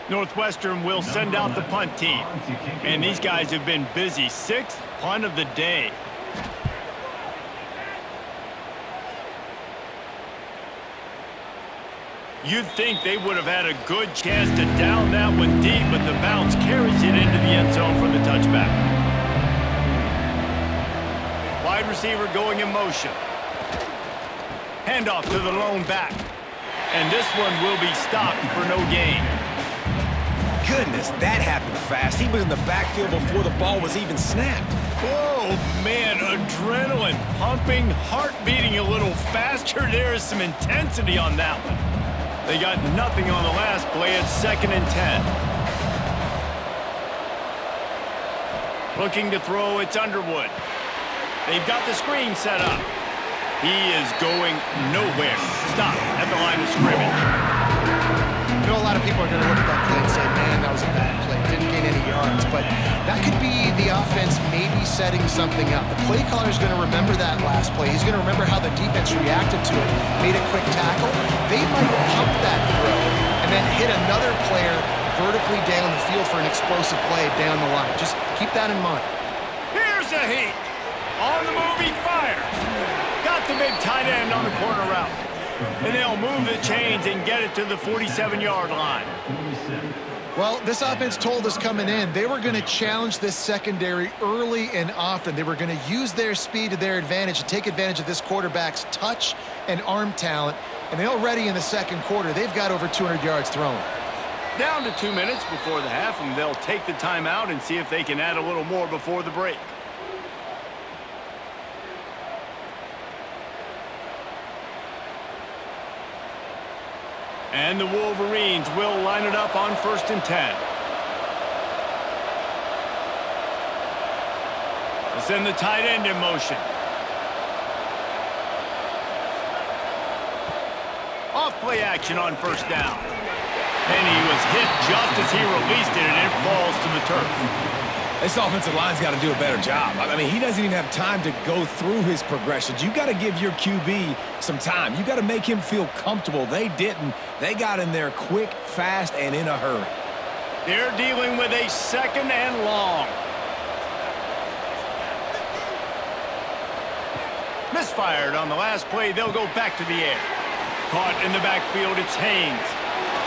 Northwestern will send out the punt team. And these guys have been busy. 6th punt of the day. You'd think they would have had a good chance to down that one deep, but the bounce carries it into the end zone for the touchback. Wide receiver going in motion. Handoff to the lone back. And this one will be stopped for no gain. Goodness, that happened fast. He was in the backfield before the ball was even snapped. Oh, man, adrenaline pumping, heart beating a little faster. There is some intensity on that one. They got nothing on the last play. It's 2nd and 10. Looking to throw, it's Underwood. They've got the screen set up. He is going nowhere. Stop at the line of scrimmage. You know, a lot of people are going to look at that play and say, man, that was a bad play. Didn't gain any yards. But that could be the offense maybe setting something up. The play caller is going to remember that last play. He's going to remember how the defense reacted to it, made a quick tackle. They might pump that throw and then hit another player vertically down the field for an explosive play down the line. Just keep that in mind. Here's a heat. On the move, he fires. Got the big tight end on the corner route. And they'll move the chains and get it to the 47-yard line. Well, this offense told us coming in they were going to challenge this secondary early and often. They were going to use their speed to their advantage and take advantage of this quarterback's touch and arm talent. And already in the second quarter, they've got over 200 yards thrown. Down to 2 minutes before the half, and they'll take the timeout and see if they can add a little more before the break. And the Wolverines will line it up on 1st and 10. They'll send the tight end in motion. Off play action on 1st down. And he was hit just as he released it, and it falls to the turf. This offensive line's got to do a better job. I mean, he doesn't even have time to go through his progressions. You got to give your QB some time. You got to make him feel comfortable. They didn't. They got in there quick, fast, and in a hurry. They're dealing with a 2nd and long. Misfired on the last play. They'll go back to the air. Caught in the backfield. It's Haynes.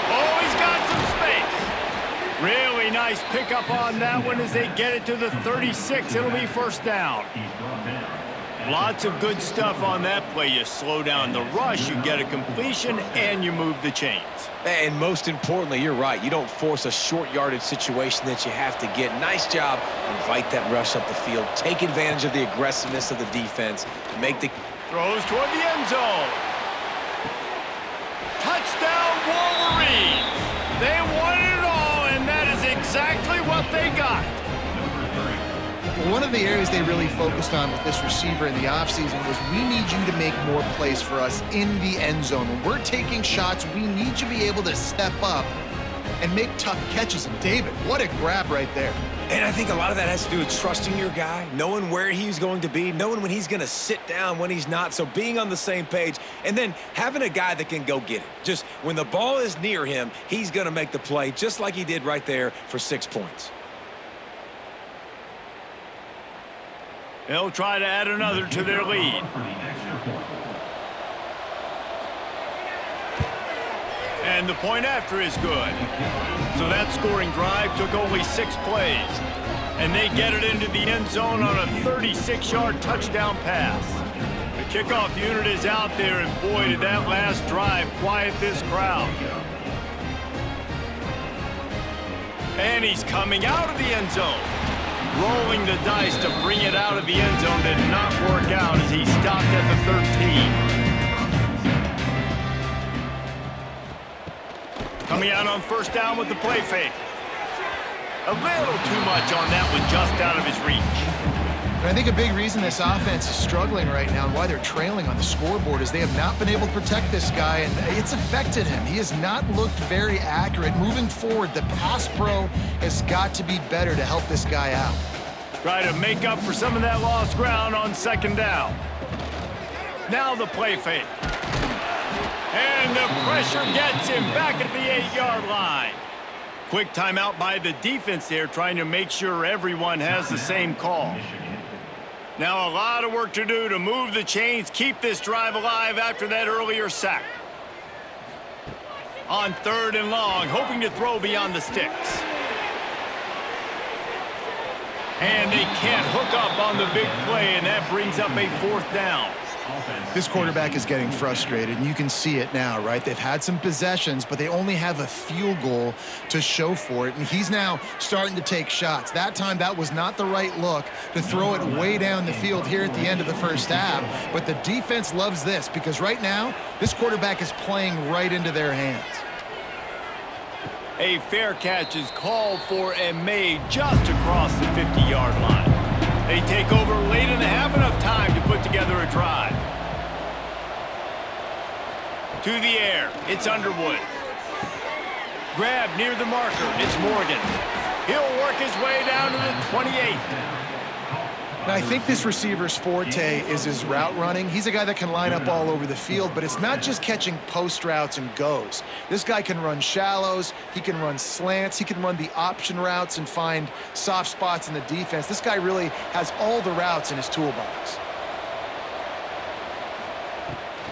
Oh, he's got some space. Really nice pickup on that one as they get it to the 36. It'll be 1st down. Lots of good stuff on that play. You slow down the rush, you get a completion, and you move the chains. And most importantly, you're right. You don't force a short yardage situation that you have to get. Nice job. Invite that rush up the field. Take advantage of the aggressiveness of the defense. Make the throws toward the end zone. Touchdown, Wolverines. They won it all, and that is exactly what they got. One of the areas they really focused on with this receiver in the offseason was we need you to make more plays for us in the end zone. When we're taking shots, we need you to be able to step up and make tough catches. And David, what a grab right there. And I think a lot of that has to do with trusting your guy, knowing where he's going to be, knowing when he's going to sit down, when he's not. So being on the same page, and then having a guy that can go get it. Just when the ball is near him, he's going to make the play, just like he did right there for 6 points. They'll try to add another to their lead. And the point after is good. So that scoring drive took only 6 plays. And they get it into the end zone on a 36-yard touchdown pass. The kickoff unit is out there, and boy, did that last drive quiet this crowd. And he's coming out of the end zone. Rolling the dice to bring it out of the end zone did not work out as he stopped at the 13. Coming out on 1st down with the play fake. A little too much on that one, just out of his reach. And I think a big reason this offense is struggling right now and why they're trailing on the scoreboard is they have not been able to protect this guy, and it's affected him. He has not looked very accurate. Moving forward, the pass pro has got to be better to help this guy out. Try to make up for some of that lost ground on 2nd down. Now the play fake. And the pressure gets him back at the 8-yard line. Quick timeout by the defense there, trying to make sure everyone has the same call. Now a lot of work to do to move the chains, keep this drive alive after that earlier sack. On 3rd and long, hoping to throw beyond the sticks. And they can't hook up on the big play, and that brings up a 4th down. This quarterback is getting frustrated, and you can see it now, right? They've had some possessions, but they only have a field goal to show for it, and he's now starting to take shots. That time, that was not the right look to throw it way down the field here at the end of the 1st half, but the defense loves this because right now, this quarterback is playing right into their hands. A fair catch is called for and made just across the 50-yard line. They take over late in the half, enough time to put together a drive. To the air, it's Underwood. Grab near the marker, it's Morgan. He'll work his way down to the 28. Now, I think this receiver's forte is his route running. He's a guy that can line up all over the field, but it's not just catching post routes and goes. This guy can run shallows, he can run slants, he can run the option routes and find soft spots in the defense. This guy really has all the routes in his toolbox.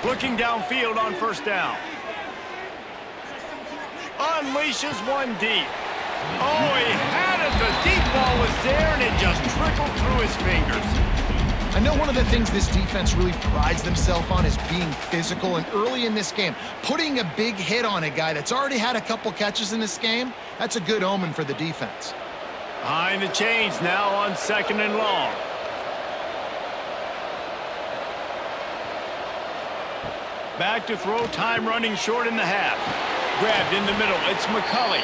Looking downfield on first down. Unleashes one deep. Oh, he had it. The deep ball was there, and it just trickled through his fingers. I know one of the things this defense really prides themselves on is being physical, and early in this game, putting a big hit on a guy that's already had a couple catches in this game, that's a good omen for the defense. Behind the chains now on 2nd and long. Back to throw, time running short in the half. Grabbed in the middle, it's McCulley.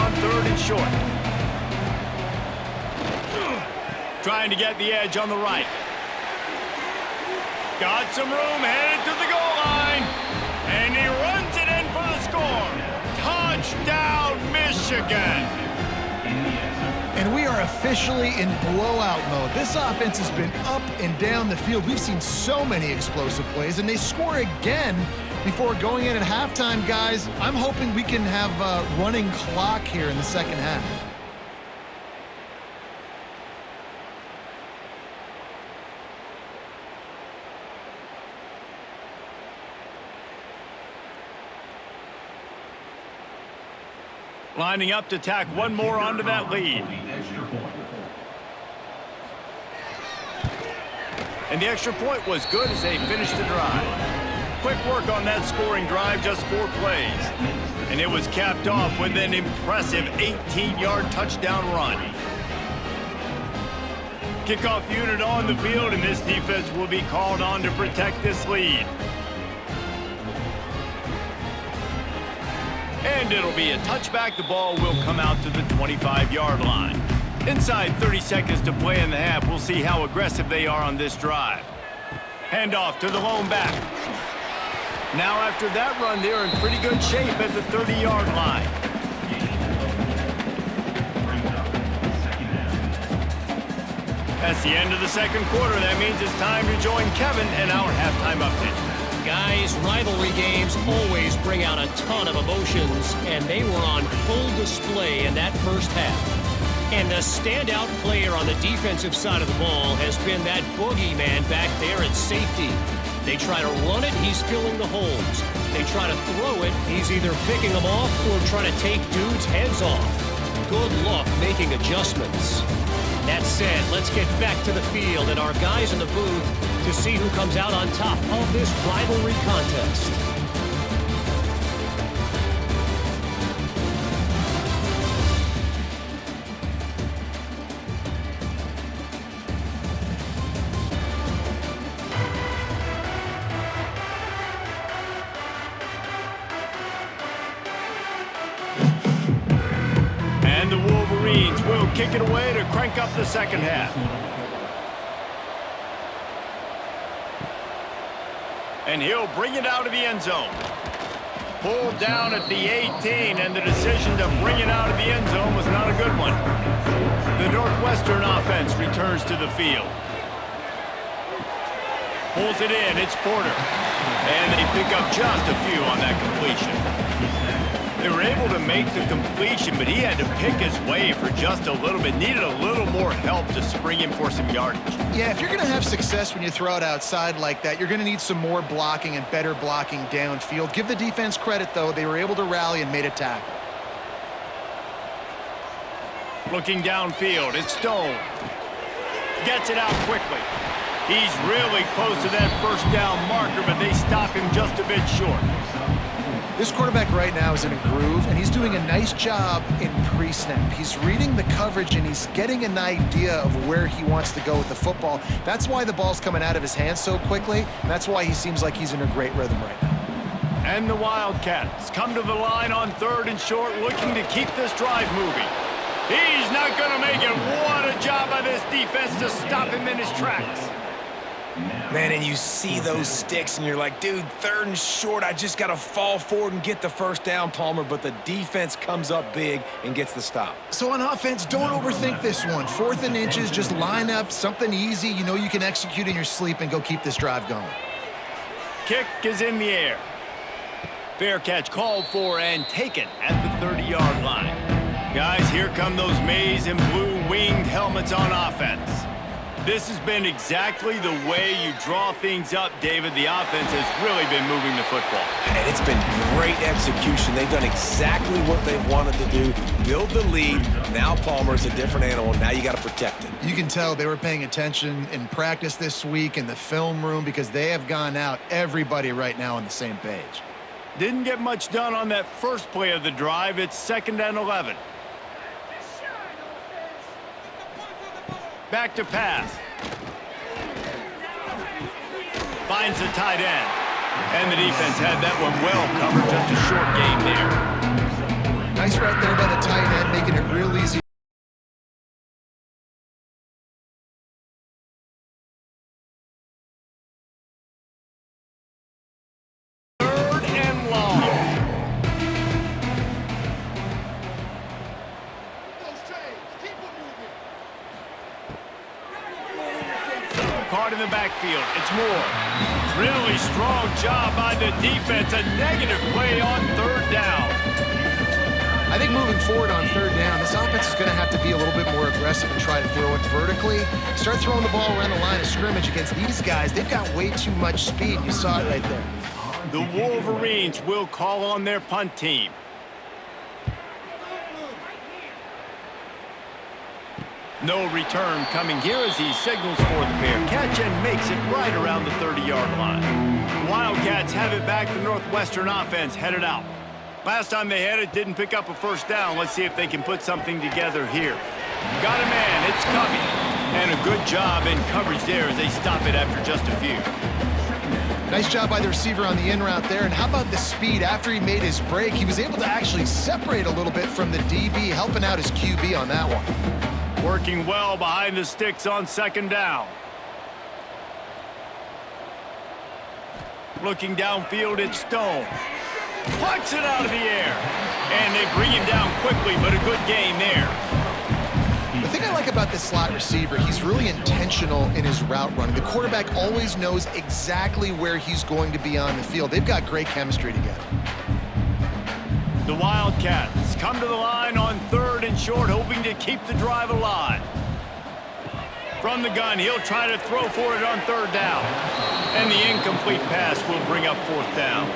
On 3rd and short. Trying to get the edge on the right. Got some room, headed to the goal line. And he runs it in for the score. Touchdown, Michigan. And we are officially in blowout mode. This offense has been up and down the field. We've seen so many explosive plays, and they score again before going in at halftime, guys. I'm hoping we can have a running clock here in the second half. Lining up to tack one more onto that lead. And the extra point was good as they finished the drive. Quick work on that scoring drive, just 4 plays. And it was capped off with an impressive 18-yard touchdown run. Kickoff unit on the field, and this defense will be called on to protect this lead. And it'll be a touchback. The ball will come out to the 25-yard line. Inside 30 seconds to play in the half. We'll see how aggressive they are on this drive. Handoff to the lone back. Now after that run, they're in pretty good shape at the 30-yard line. That's the end of the second quarter. That means it's time to join Kevin and our halftime update. Guys, rivalry games always bring out a ton of emotions, and they were on full display in that first half. And the standout player on the defensive side of the ball has been that boogeyman back there at safety. They try to run it, he's filling the holes. They try to throw it, he's either picking them off or trying to take dudes' heads off. Good luck making adjustments. That said, let's get back to the field and our guys in the booth to see who comes out on top of this rivalry contest. And the Wolverines will kick it away to crank up the second half. And he'll bring it out of the end zone. Pulled down at the 18, and the decision to bring it out of the end zone was not a good one. The Northwestern offense returns to the field. Pulls it in, it's Porter. And they pick up just a few on that completion. They were able to make the completion, but he had to pick his way for just a little bit. Needed a little more help to spring him for some yardage. Yeah, if you're going to have success when you throw it outside like that, you're going to need some more blocking and better blocking downfield. Give the defense credit, though. They were able to rally and made a tackle. Looking downfield, it's Stone. Gets it out quickly. He's really close to that first down marker, but they stop him just a bit short. This quarterback right now is in a groove, and he's doing a nice job in pre-snap. He's reading the coverage, and he's getting an idea of where he wants to go with the football. That's why the ball's coming out of his hands so quickly, and that's why he seems like he's in a great rhythm right now. And the Wildcats come to the line on 3rd and short, looking to keep this drive moving. He's not going to make it. What a job by this defense to stop him in his tracks. Man, and you see those sticks, and you're like, dude, 3rd and short, I just got to fall forward and get the first down, Palmer, but the defense comes up big and gets the stop. So on offense, don't overthink this one. 4th and inches, just line up something easy you know you can execute in your sleep and go keep this drive going. Kick is in the air. Fair catch called for and taken at the 30-yard line. Guys, here come those maize and blue winged helmets on offense. This has been exactly the way you draw things up, David. The offense has really been moving the football. And it's been great execution. They've done exactly what they've wanted to do. Build the lead. Now Palmer's a different animal. Now you got to protect it. You can tell they were paying attention in practice this week in the film room because they have gone out, everybody right now on the same page. Didn't get much done on that first play of the drive. It's 2nd and 11. Back to pass. Finds the tight end. And the defense had that one well covered. Just a short gain there. Nice right there by the tight end, making it real easy. Caught in the backfield. It's Moore. Really strong job by the defense. A negative play on 3rd down. I think moving forward on 3rd down, this offense is going to have to be a little bit more aggressive and try to throw it vertically. Start throwing the ball around the line of scrimmage against these guys. They've got way too much speed. You saw it right there. The Wolverines will call on their punt team. No return coming here as he signals for the fair catch and makes it right around the 30-yard line. Wildcats have it back. The Northwestern offense headed out. Last time they had it, didn't pick up a first down. Let's see if they can put something together here. Got a man. It's coming. And a good job in coverage there as they stop it after just a few. Nice job by the receiver on the in route there. And how about the speed? After he made his break, he was able to actually separate a little bit from the DB, helping out his QB on that one. Working well behind the sticks on 2nd down. Looking downfield, it's Stone. Plucks it out of the air. And they bring him down quickly, but a good gain there. The thing I like about this slot receiver, he's really intentional in his route running. The quarterback always knows exactly where he's going to be on the field. They've got great chemistry together. The Wildcats come to the line on 3rd and short, hoping to keep the drive alive. From the gun, he'll try to throw for it on 3rd down. And the incomplete pass will bring up 4th down.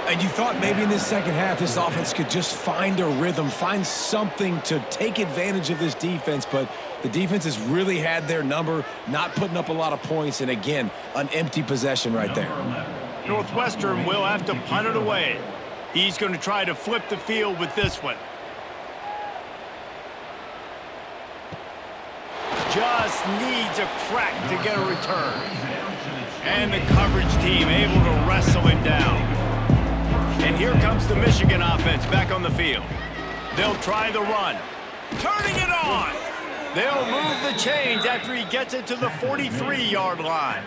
And you thought maybe in this second half this offense could just find a rhythm, find something to take advantage of this defense, but the defense has really had their number, not putting up a lot of points, and again, an empty possession right there. Northwestern will have to punt it away. He's going to try to flip the field with this one. Just needs a crack to get a return. And the coverage team able to wrestle him down. And here comes the Michigan offense back on the field. They'll try the run. Turning it on. They'll move the chains after he gets it to the 43-yard line.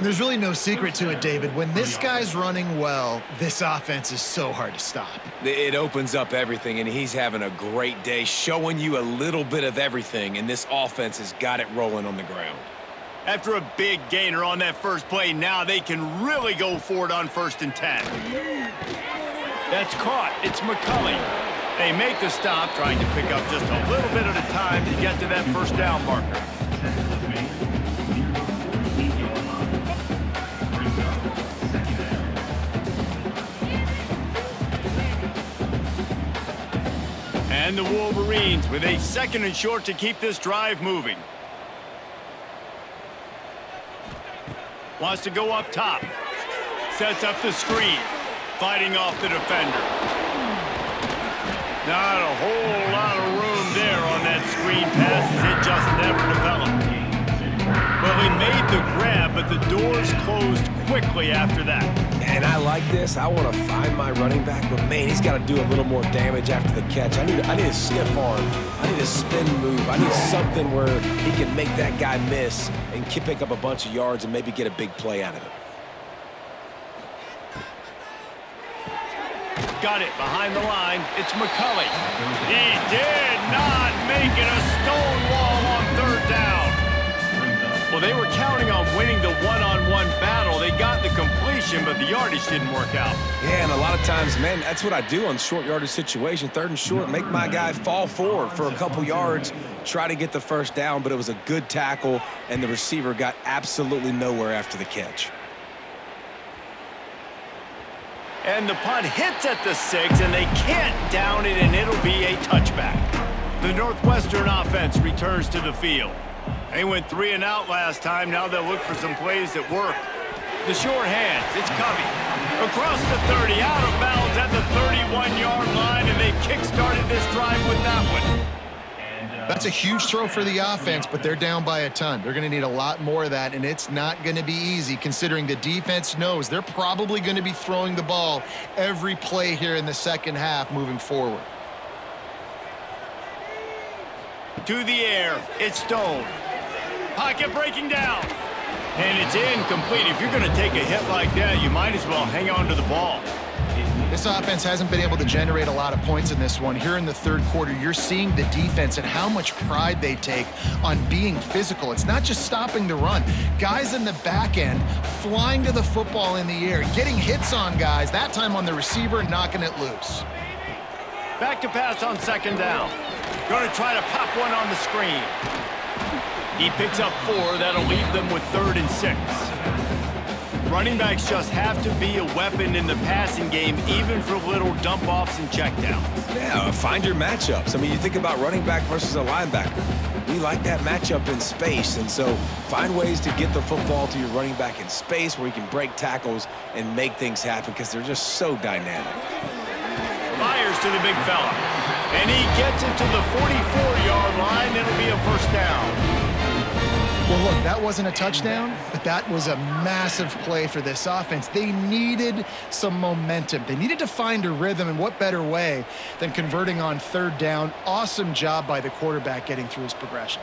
There's really no secret to it, David. When this guy's running well, this offense is so hard to stop. It opens up everything, and he's having a great day, showing you a little bit of everything, and this offense has got it rolling on the ground. After a big gainer on that first play, now they can really go for it on 1st and 10. That's caught. It's McCulley. They make the stop, trying to pick up just a little bit at a time to get to that 1st down marker. And the Wolverines with a 2nd and short to keep this drive moving. Wants to go up top. Sets up the screen. Fighting off the defender. Not a whole lot of room there on that screen pass as it just never developed. Well, he made the grab, but the doors closed quickly after that. And I like this. I want to find my running back, but man, he's got to do a little more damage after the catch. I need a stiff arm. I need a spin move. I need something where he can make that guy miss and pick up a bunch of yards and maybe get a big play out of it. Got it behind the line. It's McCulley. He did not make it a stonewall on third down. Well, they were counting on winning the one-on-one battle. They got the completion, but the yardage didn't work out. Yeah, and a lot of times, man, that's what I do on short yardage situation. Third and short, make my guy fall forward for a couple yards, try to get the first down, but it was a good tackle, and the receiver got absolutely nowhere after the catch. And the punt hits at the 6, and they can't down it, and it'll be a touchback. The Northwestern offense returns to the field. They went 3 and out last time. Now they'll look for some plays that work. The short hands, it's Covey. Across the 30, out of bounds at the 31-yard line, and they kick-started this drive with that one. That's a huge throw for the offense, but they're down by a ton. They're going to need a lot more of that, and it's not going to be easy considering the defense knows they're probably going to be throwing the ball every play here in the second half moving forward. To the air, it's Stone. Pocket breaking down. And it's incomplete. If you're going to take a hit like that, you might as well hang on to the ball. This offense hasn't been able to generate a lot of points in this one. Here in the third quarter, you're seeing the defense and how much pride they take on being physical. It's not just stopping the run. Guys in the back end flying to the football in the air, getting hits on guys, that time on the receiver, knocking it loose. Back to pass on second down. Going to try to pop one on the screen. He picks up 4. That'll leave them with 3rd and 6. Running backs just have to be a weapon in the passing game, even for little dump-offs and checkdowns. Yeah, find your matchups. I mean, you think about running back versus a linebacker. We like that matchup in space, and so find ways to get the football to your running back in space where he can break tackles and make things happen because they're just so dynamic. Fires to the big fella, and he gets it to the 44-yard line. It'll be a first down. Well, look, that wasn't a touchdown, but that was a massive play for this offense. They needed some momentum. They needed to find a rhythm, and what better way than converting on third down. Awesome job by the quarterback getting through his progression.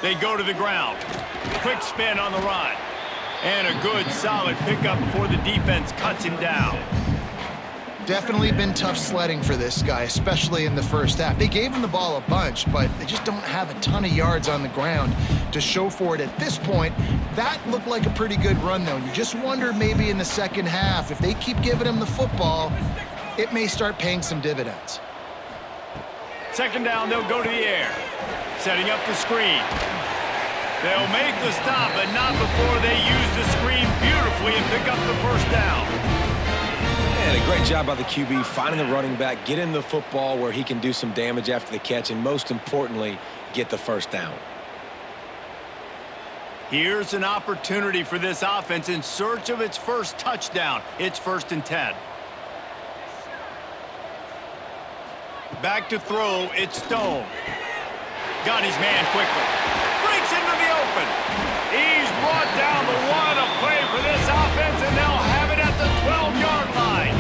They go to the ground. Quick spin on the run. And a good, solid pickup before the defense cuts him down. Definitely been tough sledding for this guy, especially in the first half. They gave him the ball a bunch, but they just don't have a ton of yards on the ground to show for it at this point. That looked like a pretty good run, though. You just wonder maybe in the second half, if they keep giving him the football, it may start paying some dividends. Second down, they'll go to the air. Setting up the screen. They'll make the stop, but not before they use the screen beautifully and pick up the first down. And a great job by the QB finding the running back, getting the football where he can do some damage after the catch, and most importantly, get the first down. Here's an opportunity for this offense in search of its first touchdown. It's 1st and 10. Back to throw, it's Stone. Got his man quickly. Breaks into the open. He's brought down the one. A play for this offense, and they'll have it at the 12-yard line.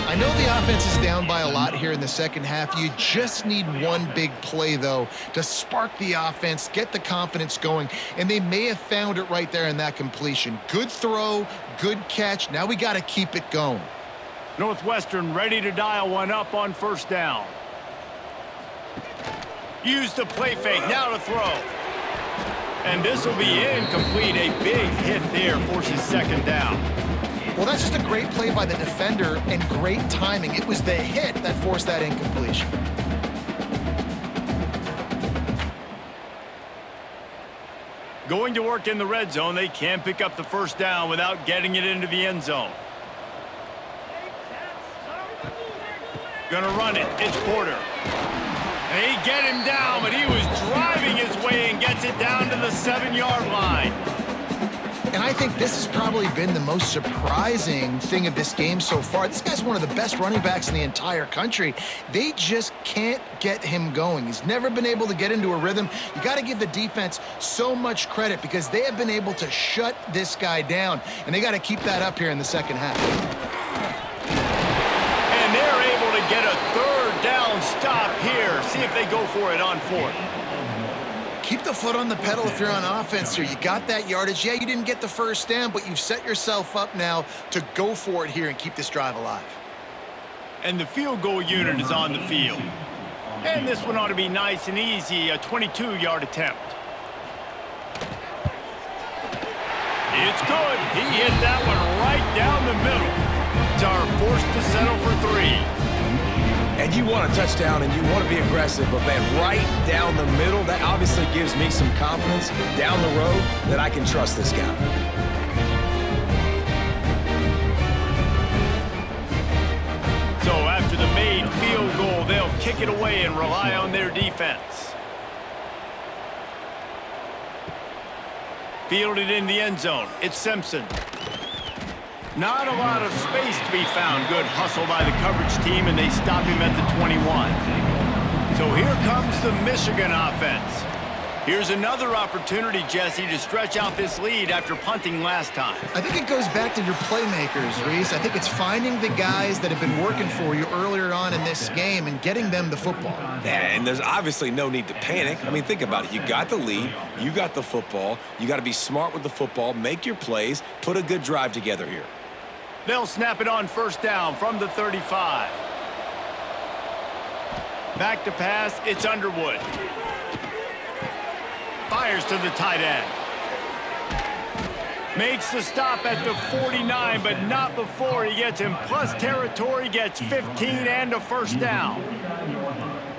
I know the offense is down by a lot here in the second half. You just need one big play, though, to spark the offense, get the confidence going, and they may have found it right there in that completion. Good throw, good catch. Now we got to keep it going. Northwestern ready to dial one up on first down. Use the play fake, now to throw. And this will be incomplete. A big hit there forces second down. Well, that's just a great play by the defender and great timing. It was the hit that forced that incompletion. Going to work in the red zone, they can't pick up the first down without getting it into the end zone. Gonna run it, it's Porter. They get him down, but he was driving his way and gets it down to the 7-yard line. And I think this has probably been the most surprising thing of this game so far. This guy's one of the best running backs in the entire country. They just can't get him going. He's never been able to get into a rhythm. You got to give the defense so much credit because they have been able to shut this guy down, and they got to keep that up here in the second half. And they're able to get a third down stop here. See if they go for it on fourth. Keep the foot on the pedal if you're on offense here. You got that yardage. Yeah, you didn't get the first down, but you've set yourself up now to go for it here and keep this drive alive. And the field goal unit is on the field. And this one ought to be nice and easy, a 22-yard attempt. It's good. He hit that one right down the middle. Tar forced to settle for 3. And you want a touchdown and you want to be aggressive, but man, right down the middle, that obviously gives me some confidence down the road that I can trust this guy. So after the made field goal, they'll kick it away and rely on their defense. Fielded in the end zone. It's Simpson. Not a lot of space to be found. Good hustle by the coverage team, and they stop him at the 21. So here comes the Michigan offense. Here's another opportunity, Jesse, to stretch out this lead after punting last time. I think it goes back to your playmakers, Reese. I think it's finding the guys that have been working for you earlier on in this game and getting them the football. And there's obviously no need to panic. I mean, think about it. You got the lead. You got the football. You got to be smart with the football, make your plays, put a good drive together here. They'll snap it on first down from the 35. Back to pass, it's Underwood. Fires to the tight end. Makes the stop at the 49, but not before he gets in plus territory, gets 15 and a first down.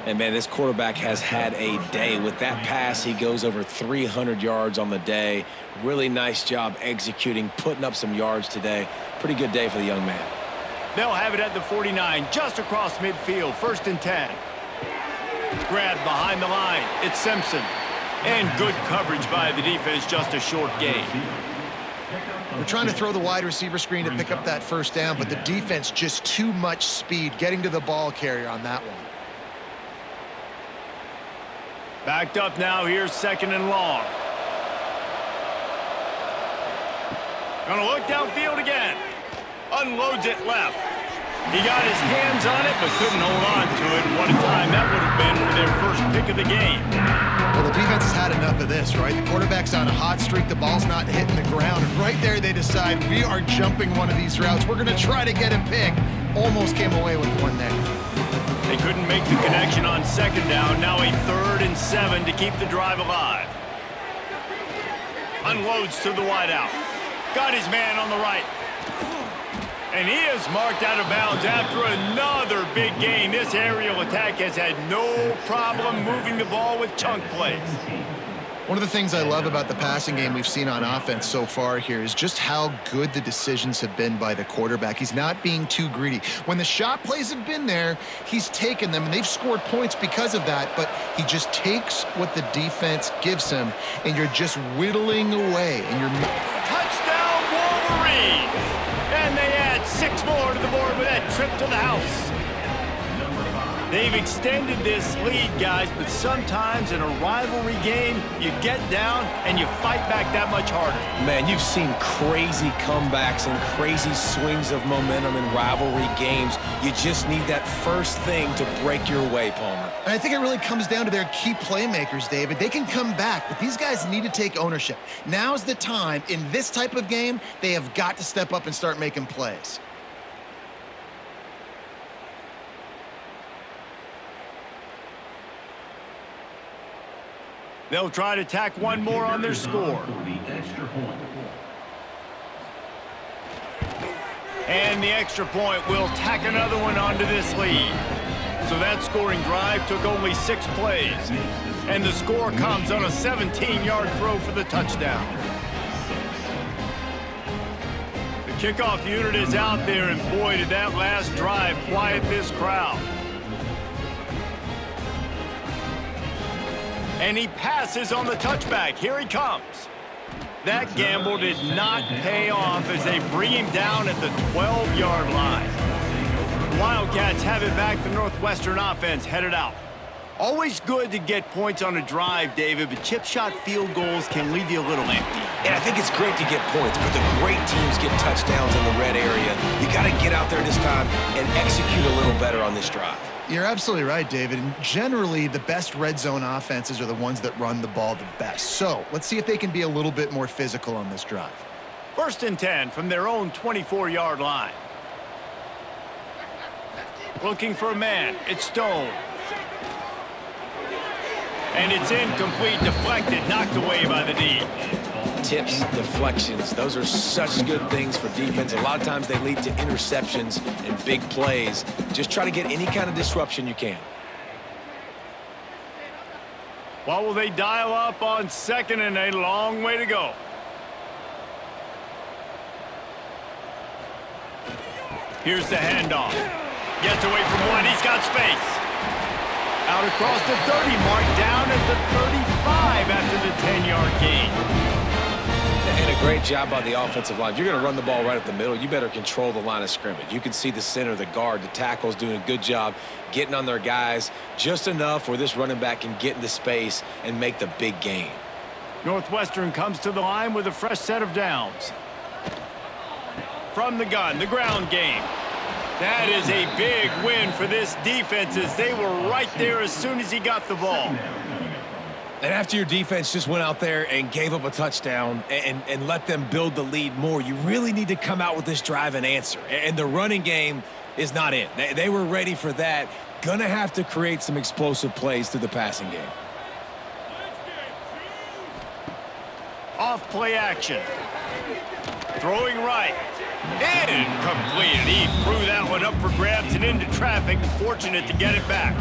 And, man, this quarterback has had a day. With that pass, he goes over 300 yards on the day. Really nice job executing, putting up some yards today. Pretty good day for the young man. They'll have it at the 49, just across midfield, 1st and 10. Grabbed behind the line, it's Simpson. And good coverage by the defense, just a short gain. We're trying to throw the wide receiver screen to pick up that first down, but the defense just too much speed getting to the ball carrier on that one. Backed up now, here's 2nd and long. Gonna look downfield again. Unloads it left. He got his hands on it, but couldn't hold on to it. What a time that would have been for their first pick of the game. Well, the defense has had enough of this, right? The quarterback's on a hot streak. The ball's not hitting the ground. And right there, they decide, we are jumping one of these routes. We're going to try to get a pick. Almost came away with one there. They couldn't make the connection on 2nd down. Now a 3rd and 7 to keep the drive alive. Unloads to the wideout. Got his man on the right. And he is marked out of bounds after another big gain. This aerial attack has had no problem moving the ball with chunk plays. One of the things I love about the passing game we've seen on offense so far here is just how good the decisions have been by the quarterback. He's not being too greedy. When the shot plays have been there, he's taken them, and they've scored points because of that, but he just takes what the defense gives him, and you're just whittling away. And you're touchdown, Wolverines! And they add 6 more to the board with that trip to the house. They've extended this lead, guys, but sometimes in a rivalry game, you get down and you fight back that much harder. Man, you've seen crazy comebacks and crazy swings of momentum in rivalry games. You just need that first thing to break your way, Palmer. And I think it really comes down to their key playmakers, David. They can come back, but these guys need to take ownership. Now's the time. In this type of game, they have got to step up and start making plays. They'll try to tack one more on their score. And the extra point will tack another one onto this lead. So that scoring drive took only 6 plays. And the score comes on a 17-yard throw for the touchdown. The kickoff unit is out there, and boy, did that last drive quiet this crowd. And he passes on the touchback. Here he comes. That gamble did not pay off as they bring him down at the 12-yard line. Wildcats have it back. The Northwestern offense headed out. Always good to get points on a drive, David, but chip shot field goals can leave you a little empty. And I think it's great to get points, but the great teams get touchdowns in the red area. You got to get out there this time and execute a little better on this drive. You're absolutely right, David. And generally, the best red zone offenses are the ones that run the ball the best. So let's see if they can be a little bit more physical on this drive. 1st and 10 from their own 24-yard line. Looking for a man. It's Stone. And it's incomplete, deflected, knocked away by the D. Tips, deflections, those are such good things for defense. A lot of times they lead to interceptions and big plays. Just try to get any kind of disruption you can. What will they dial up on 2nd and a long way to go? Here's the handoff. Gets away from one. He's got space. Out across the 30 mark, down at the 35 after the 10-yard gain. And a great job by the offensive line. If you're going to run the ball right at the middle, you better control the line of scrimmage. You can see the center, the guard, the tackle's doing a good job getting on their guys just enough where this running back can get into space and make the big gain. Northwestern comes to the line with a fresh set of downs. From the gun, the ground game. That is a big win for this defense as they were right there as soon as he got the ball. And after your defense just went out there and gave up a touchdown and let them build the lead more, you really need to come out with this drive and answer. And the running game is not it. They were ready for that. Gonna have to create some explosive plays through the passing game. Off play action. Throwing right. Incomplete. He threw that one up for grabs and into traffic. Fortunate to get it back.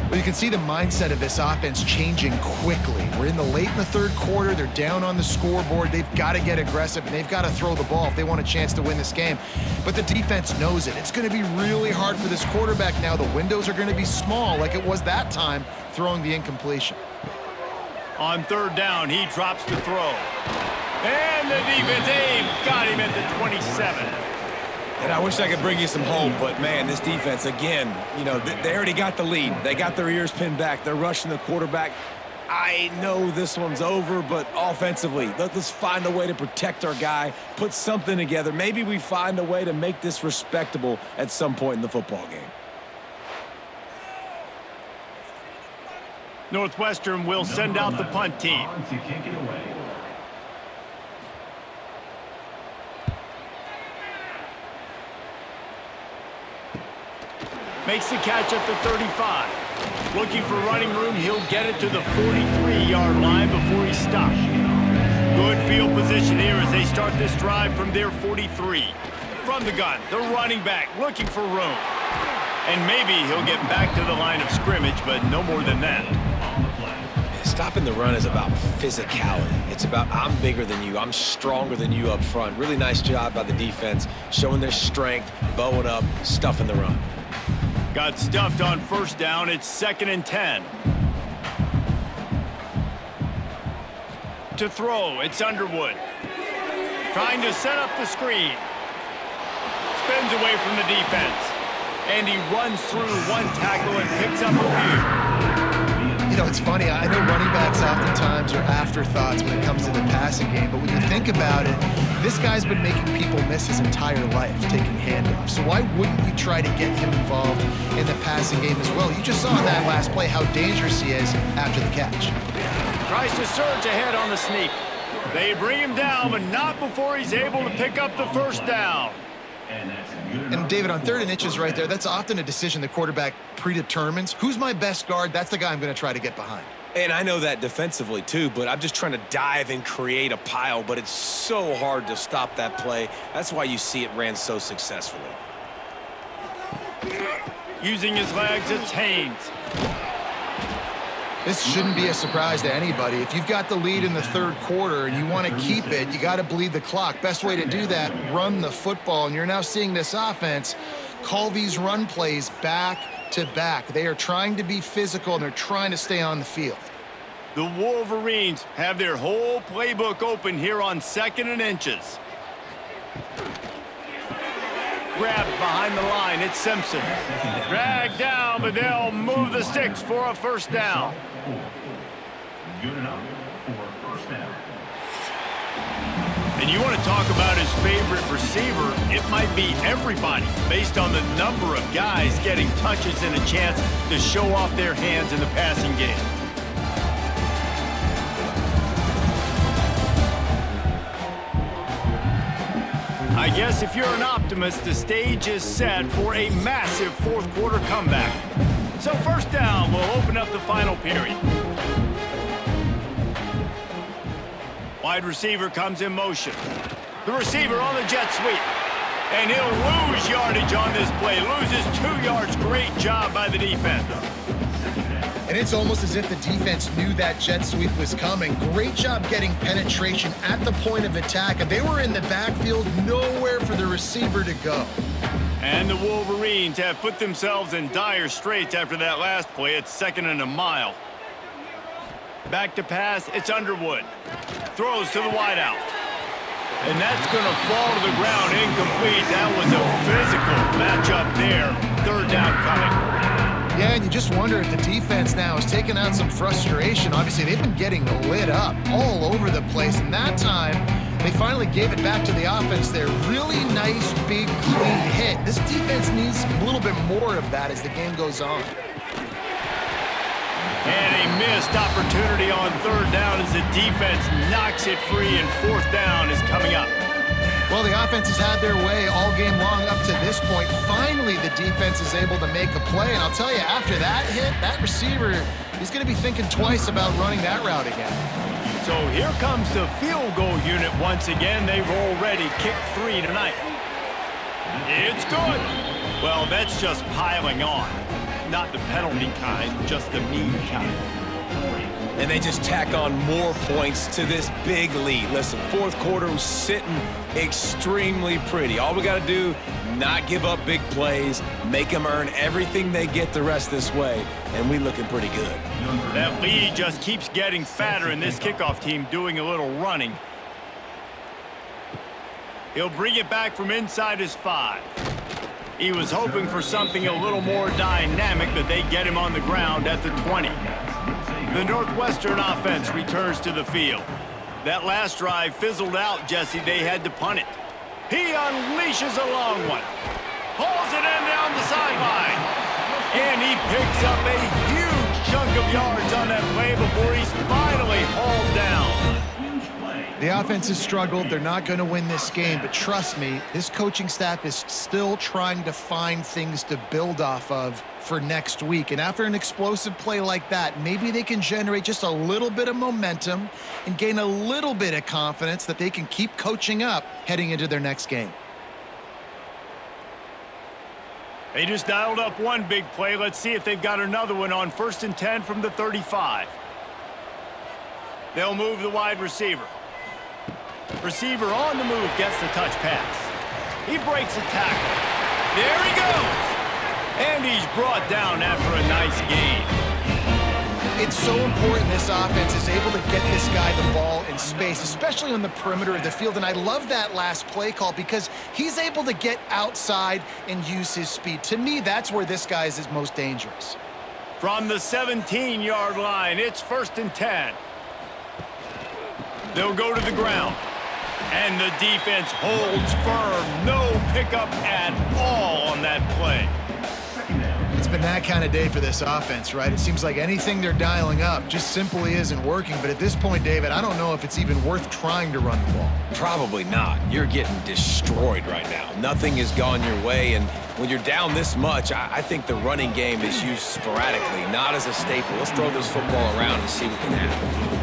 Well, you can see the mindset of this offense changing quickly. We're in the late in the 3rd quarter. They're down on the scoreboard. They've got to get aggressive, and they've got to throw the ball if they want a chance to win this game. But the defense knows it. It's going to be really hard for this quarterback now. The windows are going to be small like it was that time throwing the incompletion. On 3rd down, he drops to throw. And the defense got him at the 27. And I wish I could bring you some hope, but, man, this defense, again, you know, they already got the lead. They got their ears pinned back. They're rushing the quarterback. I know this one's over, but offensively, let's find a way to protect our guy, put something together. Maybe we find a way to make this respectable at some point in the football game. Northwestern will send out the punt team. Makes the catch at the 35. Looking for running room, he'll get it to the 43-yard line before he's stopped. Good field position here as they start this drive from their 43. From the gun, the running back looking for room. And maybe he'll get back to the line of scrimmage, but no more than that. Stopping the run is about physicality. It's about I'm bigger than you, I'm stronger than you up front. Really nice job by the defense, showing their strength, bowing up, stuffing the run. Got stuffed on 1st down. It's 2nd and 10. To throw, it's Underwood. Trying to set up the screen. Spins away from the defense. And he runs through one tackle and picks up a few. You know, it's funny. I know running backs oftentimes are afterthoughts when it comes to the passing game, but when you think about it, this guy's been making people miss his entire life taking handoffs. So why wouldn't you try to get him involved in the passing game as well? You just saw in that last play how dangerous he is after the catch. Tries to surge ahead on the sneak. They bring him down, but not before he's able to pick up the 1st down. And David, on 3rd and inches right there, that's often a decision the quarterback predetermines. Who's my best guard? That's the guy I'm going to try to get behind. And I know that defensively too, but I'm just trying to dive and create a pile, but it's so hard to stop that play. That's why you see it ran so successfully. Using his legs, it's Haynes. This shouldn't be a surprise to anybody. If you've got the lead in the 3rd quarter and you want to keep it, you got to bleed the clock. Best way to do that, run the football. And you're now seeing this offense call these run plays back to back. They are trying to be physical, and they're trying to stay on the field. The Wolverines have their whole playbook open here on 2nd and inches. Grabbed behind the line, it's Simpson. Dragged down, but they'll move the sticks for a first down. Good enough for first down. And you want to talk about his favorite receiver, it might be everybody, based on the number of guys getting touches and a chance to show off their hands in the passing game. I guess if you're an optimist, the stage is set for a massive fourth quarter comeback. So first down will open up the final period. Wide receiver comes in motion. The receiver on the jet sweep. And he'll lose yardage on this play. Loses 2 yards. Great job by the defense. And it's almost as if the defense knew that jet sweep was coming. Great job getting penetration at the point of attack. And they were in the backfield, nowhere for the receiver to go. And the Wolverines have put themselves in dire straits after that last play. It's 2nd and a mile. Back to pass, it's Underwood. Throws to the wideout. And that's going to fall to the ground incomplete. That was a physical matchup there. 3rd down coming. Yeah, and you just wonder if the defense now is taking out some frustration. Obviously, they've been getting lit up all over the place. And that time, they finally gave it back to the offense there. Really nice, big, clean hit. This defense needs a little bit more of that as the game goes on. And a missed opportunity on 3rd down as the defense knocks it free, and 4th down is coming up. Well, the offense has had their way all game long up to this point. Finally, the defense is able to make a play. And I'll tell you, after that hit, that receiver is going to be thinking twice about running that route again. So here comes the field goal unit once again. They've already kicked 3 tonight. It's good. Well, that's just piling on. Not the penalty kind, just the mean kind. And they just tack on more points to this big lead. Listen, fourth quarter was sitting extremely pretty. All we got to do, not give up big plays, make them earn everything they get the rest this way, and we looking pretty good. That lead just keeps getting fatter, and this kickoff team doing a little running. He'll bring it back from inside his 5. He was hoping for something a little more dynamic, but they get him on the ground at the 20. The Northwestern offense returns to the field. That last drive fizzled out, Jesse. They had to punt it. He unleashes a long one. Pulls it in down the sideline. And he picks up a huge chunk of yards on that play before he's finally hauled down. The offense has struggled. They're not going to win this game, but trust me, this coaching staff is still trying to find things to build off of for next week. And after an explosive play like that, maybe they can generate just a little bit of momentum and gain a little bit of confidence that they can keep coaching up heading into their next game. They just dialed up one big play. Let's see if they've got another one on 1st and 10 from the 35. They'll move the wide receiver. Receiver on the move gets the touch pass. He breaks a tackle. There he goes. And he's brought down after a nice gain. It's so important this offense is able to get this guy the ball in space, especially on the perimeter of the field. And I love that last play call because he's able to get outside and use his speed. To me, that's where this guy is most dangerous. From the 17-yard line, it's 1st and 10. They'll go to the ground. And the defense holds firm. No pickup at all on that play. It's been that kind of day for this offense, right? It seems like anything they're dialing up just simply isn't working. But at this point, David, I don't know if it's even worth trying to run the ball. Probably not. You're getting destroyed right now. Nothing has gone your way, and when you're down this much, I think the running game is used sporadically, not as a staple. Let's throw this football around and see what can happen.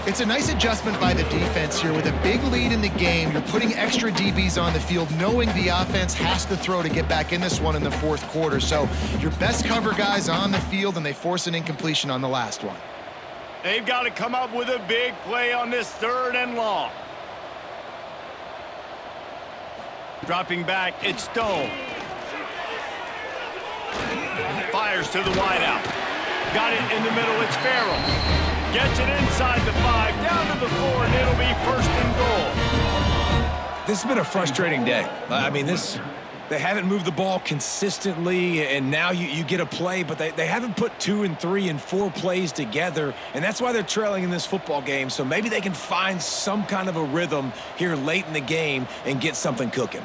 It's a nice adjustment by the defense here. With a big lead in the game, you're putting extra DBs on the field, knowing the offense has to throw to get back in this one in the fourth quarter. So your best cover guys on the field, and they force an incompletion on the last one. They've got to come up with a big play on this 3rd and long. Dropping back, it's Stone. Fires to the wideout. Got it in the middle, it's Farrell. Gets it inside the 5, down to the 4, and it'll be first and goal. This has been a frustrating day. I mean, they haven't moved the ball consistently, and now you get a play, but they haven't put 2 and 3 and 4 plays together, and that's why they're trailing in this football game. So maybe they can find some kind of a rhythm here late in the game and get something cooking.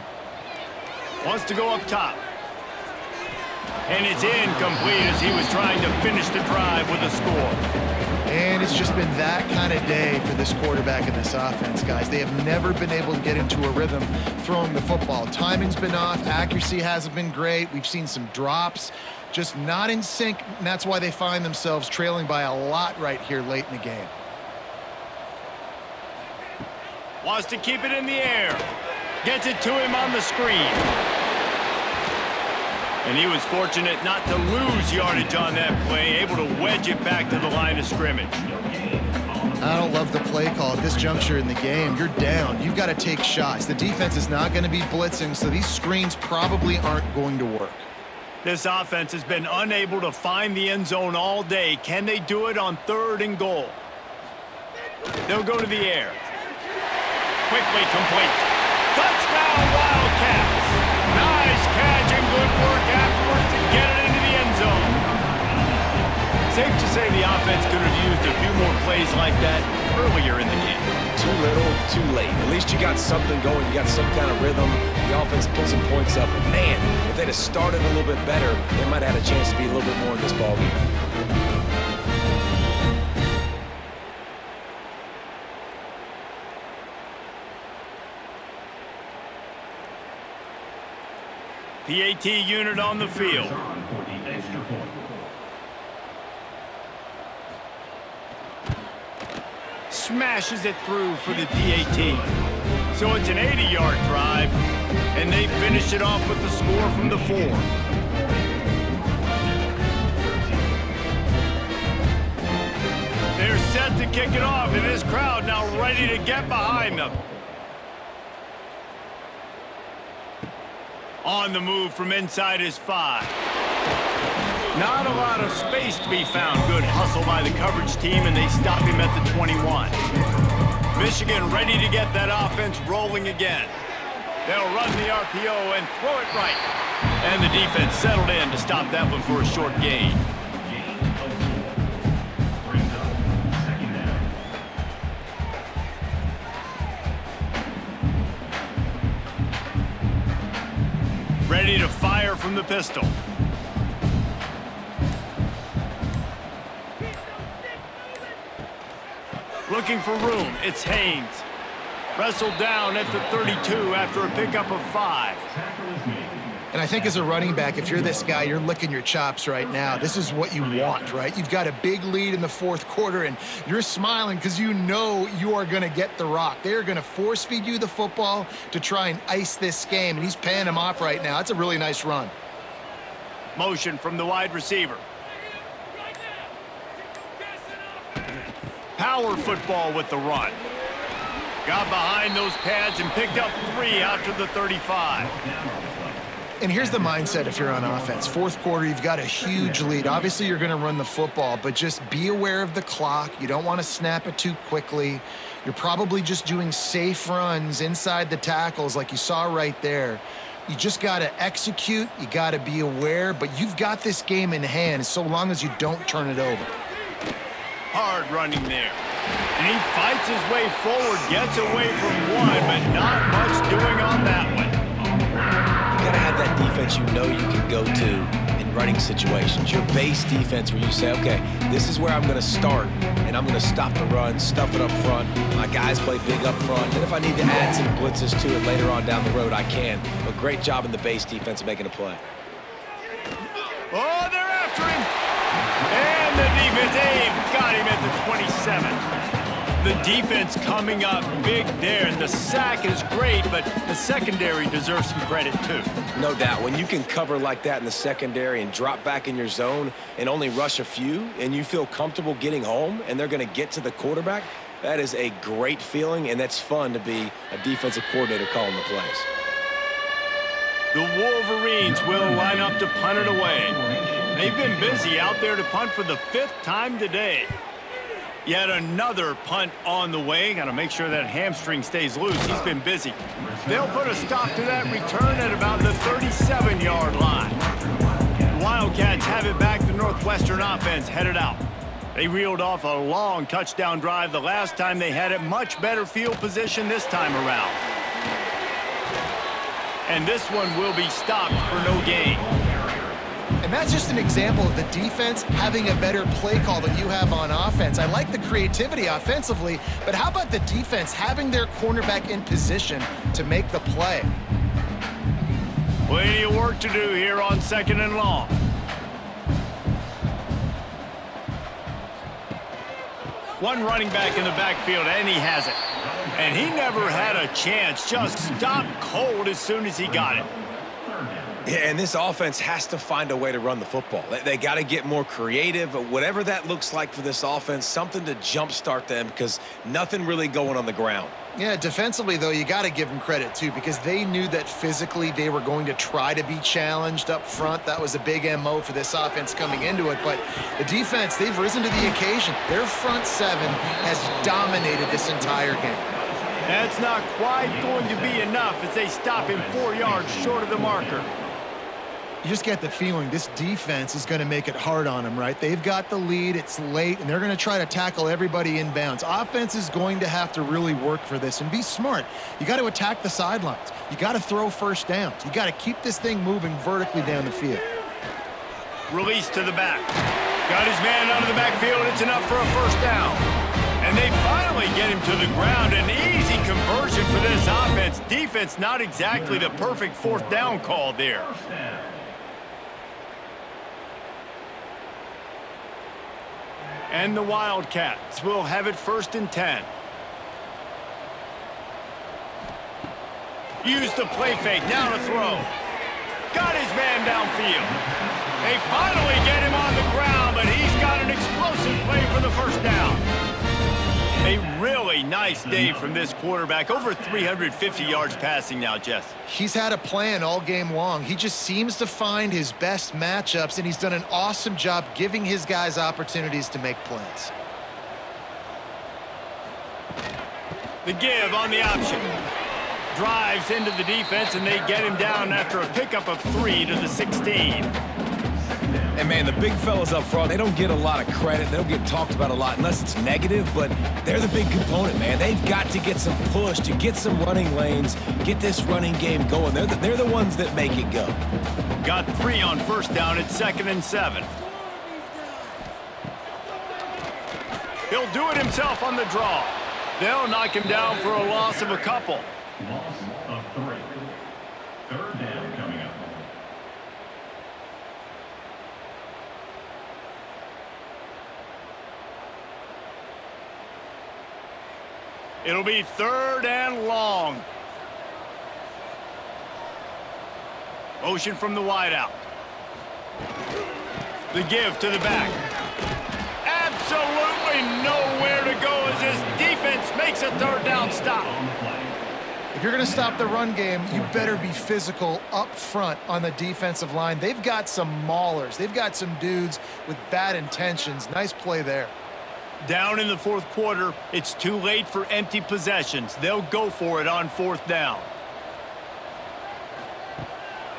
Wants to go up top. And it's incomplete as he was trying to finish the drive with a score. And it's just been that kind of day for this quarterback and this offense, guys. They have never been able to get into a rhythm throwing the football. Timing's been off. Accuracy hasn't been great. We've seen some drops, just not in sync, and that's why they find themselves trailing by a lot right here late in the game. Wants to keep it in the air. Gets it to him on the screen. And he was fortunate not to lose yardage on that play, able to wedge it back to the line of scrimmage. I don't love the play call at this juncture in the game. You're down. You've got to take shots. The defense is not going to be blitzing, so these screens probably aren't going to work. This offense has been unable to find the end zone all day. Can they do it on 3rd and goal? They'll go to the air. Quickly complete. Touchdown, Wildcats. Nice catch and good work afterwards to get it into the end zone. Safe to say the offense could have used a few more plays like that earlier in the game. Too little, too late. At least you got something going. You got some kind of rhythm. The offense put some points up. But man, if they'd have started a little bit better, they might have had a chance to be a little bit more in this ballgame. PAT unit on the field. Smashes it through for the PAT. So it's an 80-yard drive, and they finish it off with the score from the 4. They're set to kick it off, and this crowd now ready to get behind them. On the move from inside his 5. Not a lot of space to be found. Good hustle by the coverage team, and they stop him at the 21. Michigan ready to get that offense rolling again. They'll run the RPO and throw it right. And the defense settled in to stop that one for a short gain. Ready to fire from the pistol. Looking for room. It's Haynes. Wrestled down at the 32 after a pickup of 5. And I think as a running back, if you're this guy, you're licking your chops right now. This is what you want, right? You've got a big lead in the 4th quarter, and you're smiling because you know you are going to get the rock. They're going to force feed you the football to try and ice this game, and he's paying him off right now. That's a really nice run. Motion from the wide receiver. Power football with the run. Got behind those pads and picked up 3 out to the 35. And here's the mindset if you're on offense. 4th quarter, you've got a huge lead. Obviously, you're going to run the football, but just be aware of the clock. You don't want to snap it too quickly. You're probably just doing safe runs inside the tackles like you saw right there. You just got to execute. You got to be aware, but you've got this game in hand so long as you don't turn it over. Hard running there. And he fights his way forward, gets away from one, but not much doing on that one. You got to have that defense you know you can go to in running situations. Your base defense where you say, okay, this is where I'm going to start, and I'm going to stop the run, stuff it up front. My guys play big up front. And if I need to add some blitzes to it later on down the road, I can. But great job in the base defense making a play. Oh, they're after him. And the defense got him at the 27. The defense coming up big there, and the sack is great, but the secondary deserves some credit too. No doubt. When you can cover like that in the secondary and drop back in your zone and only rush a few, and you feel comfortable getting home and they're going to get to the quarterback, that is a great feeling, and that's fun to be a defensive coordinator calling the plays. The Wolverines will line up to punt it away. They've been busy out there to punt for the 5th time today. Yet another punt on the way. Got to make sure that hamstring stays loose. He's been busy. They'll put a stop to that return at about the 37-yard line. The Wildcats have it back. The Northwestern offense headed out. They reeled off a long touchdown drive the last time they had it. Much better field position this time around. And this one will be stopped for no gain. And that's just an example of the defense having a better play call than you have on offense. I like the creativity offensively, but how about the defense having their cornerback in position to make the play? Plenty of work to do here on 2nd and long. One running back in the backfield, and he has it. And he never had a chance. Just stopped cold as soon as he got it. Yeah, and this offense has to find a way to run the football. They got to get more creative, whatever that looks like for this offense, something to jumpstart them because nothing really going on the ground. Yeah, defensively, though, you got to give them credit, too, because they knew that physically they were going to try to be challenged up front. That was a big MO for this offense coming into it. But the defense, they've risen to the occasion. Their front seven has dominated this entire game. That's not quite going to be enough as they stop him 4 yards short of the marker. You just get the feeling this defense is going to make it hard on them, right? They've got the lead, it's late, and they're going to try to tackle everybody inbounds. Offense is going to have to really work for this and be smart. You got to attack the sidelines. You got to throw first downs. You got to keep this thing moving vertically down the field. Release to the back. Got his man out of the backfield. It's enough for a first down. And they finally get him to the ground. An easy conversion for this offense. Defense not exactly the perfect 4th down call there. And the Wildcats will have it 1st and 10. Use the play fake, now to throw. Got his man downfield. They finally get him on the ground, but he's got an explosive play for the first down. A really nice day from this quarterback. Over 350 yards passing now, Jess. He's had a plan all game long. He just seems to find his best matchups, and he's done an awesome job giving his guys opportunities to make plays. The give on the option. Drives into the defense, and they get him down after a pickup of 3 to the 16. And, man, the big fellas up front, they don't get a lot of credit. They don't get talked about a lot unless it's negative, but they're the big component, man. They've got to get some push, to get some running lanes, get this running game going. They're the ones that make it go. Got 3 on first down at 2nd and 7. He'll do it himself on the draw. They'll knock him down for a loss of a couple. Loss of 3. 3rd down coming up. It'll be 3rd and long. Motion from the wideout. The give to the back. Absolutely nowhere to go as this defense makes a 3rd down stop. If you're going to stop the run game, you better be physical up front on the defensive line. They've got some maulers. They've got some dudes with bad intentions. Nice play there. Down in the 4th quarter, it's too late for empty possessions. They'll go for it on 4th down.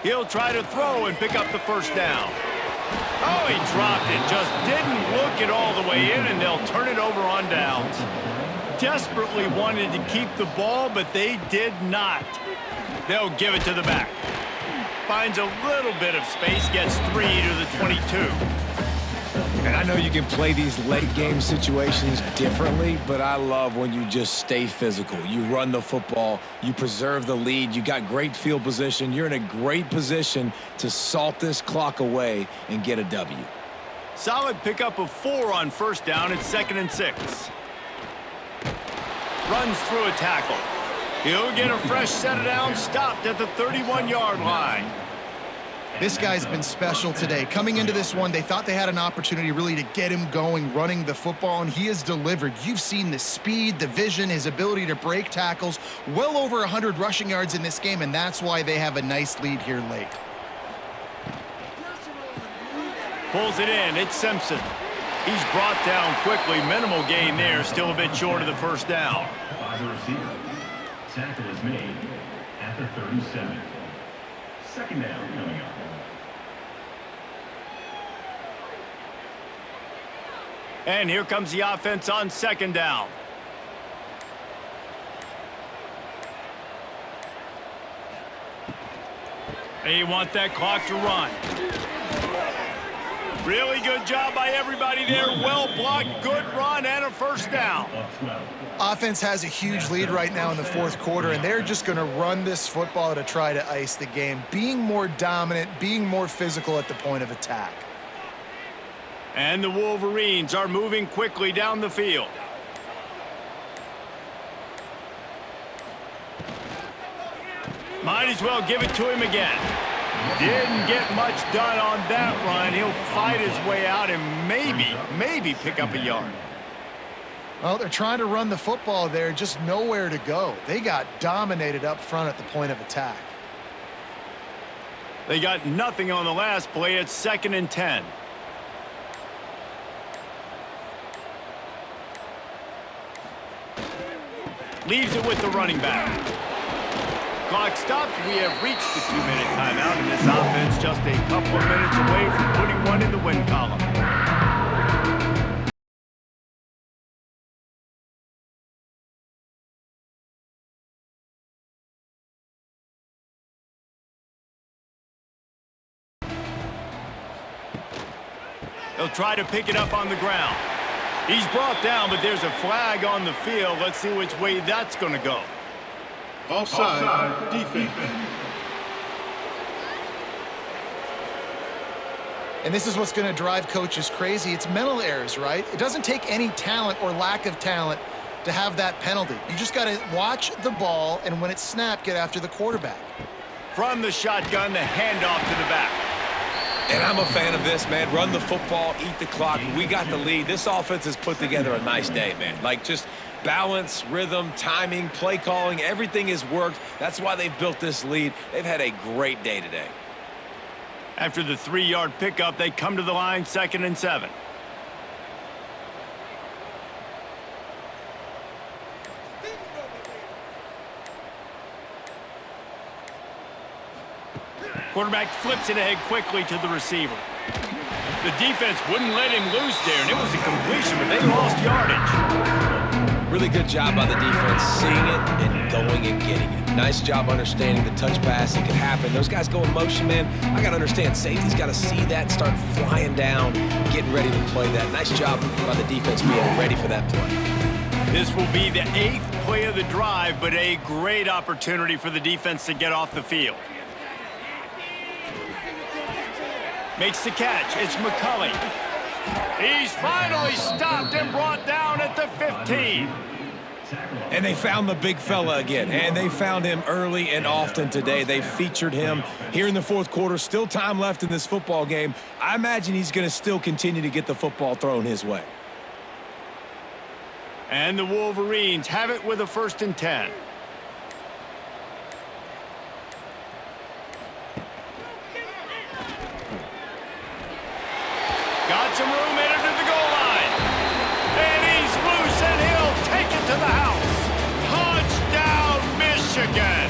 He'll try to throw and pick up the first down. Oh, he dropped it. Just didn't look it all the way in, and they'll turn it over on downs. Desperately wanted to keep the ball, but they did not. They'll give it to the back. Finds a little bit of space, gets 3 to the 22. And I know you can play these late game situations differently, but I love when you just stay physical. You run the football, you preserve the lead, you got great field position. You're in a great position to salt this clock away and get a W. Solid pickup of 4 on first down at 2nd and 6. Runs through a tackle. He'll get a fresh set of downs, stopped at the 31-yard line. This guy's been special today. Coming into this one, they thought they had an opportunity really to get him going, running the football, and he has delivered. You've seen the speed, the vision, his ability to break tackles. Well over 100 rushing yards in this game, and that's why they have a nice lead here late. Pulls it in. It's Simpson. He's brought down quickly. Minimal gain there. Still a bit short of the first down. By the receiver. Tackle is made at the 37. Second down coming up. And here comes the offense on second down. They want that clock to run. Really good job by everybody there. Well blocked, good run, and a first down. Offense has a huge lead right now in the fourth quarter, and they're just going to run this football to try to ice the game, being more dominant, being more physical at the point of attack. And the Wolverines are moving quickly down the field. Might as well give it to him again. Didn't get much done on that run. He'll fight his way out and maybe pick up a yard. Well, they're trying to run the football there, just nowhere to go. They got dominated up front at the point of attack. They got nothing on the last play. It's 2nd and 10. Leaves it with the running back. Clock stops. We have reached the 2-minute timeout, and this offense just a couple of minutes away from putting one in the win column. They'll try to pick it up on the ground. He's brought down, but there's a flag on the field. Let's see which way that's going to go. Offside, defense. And this is what's going to drive coaches crazy. It's mental errors, right? It doesn't take any talent or lack of talent to have that penalty. You just got to watch the ball, and when it's snapped, get after the quarterback. From the shotgun, the handoff to the back. And I'm a fan of this, man. Run the football, eat the clock. We got the lead. This offense has put together a nice day, man. Like, just balance, rhythm, timing, play calling, everything has worked. That's why they've built this lead. They've had a great day today. After the 3-yard pickup, they come to the line, 2nd and 7. Quarterback flips it ahead quickly to the receiver. The defense wouldn't let him loose there, and it was a completion, but they lost yardage. Really good job by the defense, seeing it and going and getting it. Nice job understanding the touch pass. It could happen. Those guys go in motion, man. I got to understand safety's got to see that, start flying down, getting ready to play that. Nice job by the defense being ready for that play. This will be the 8th play of the drive, but a great opportunity for the defense to get off the field. Makes the catch. It's McCulley. He's finally stopped and brought down at the 15. And they found the big fella again, and they found him early and often today. They featured him here in the fourth quarter. Still time left in this football game. I imagine he's going to still continue to get the football thrown his way. And the Wolverines have it with a 1st and 10. Got some room headed to the goal line. And he's loose, and he'll take it to the house. Touchdown, Michigan.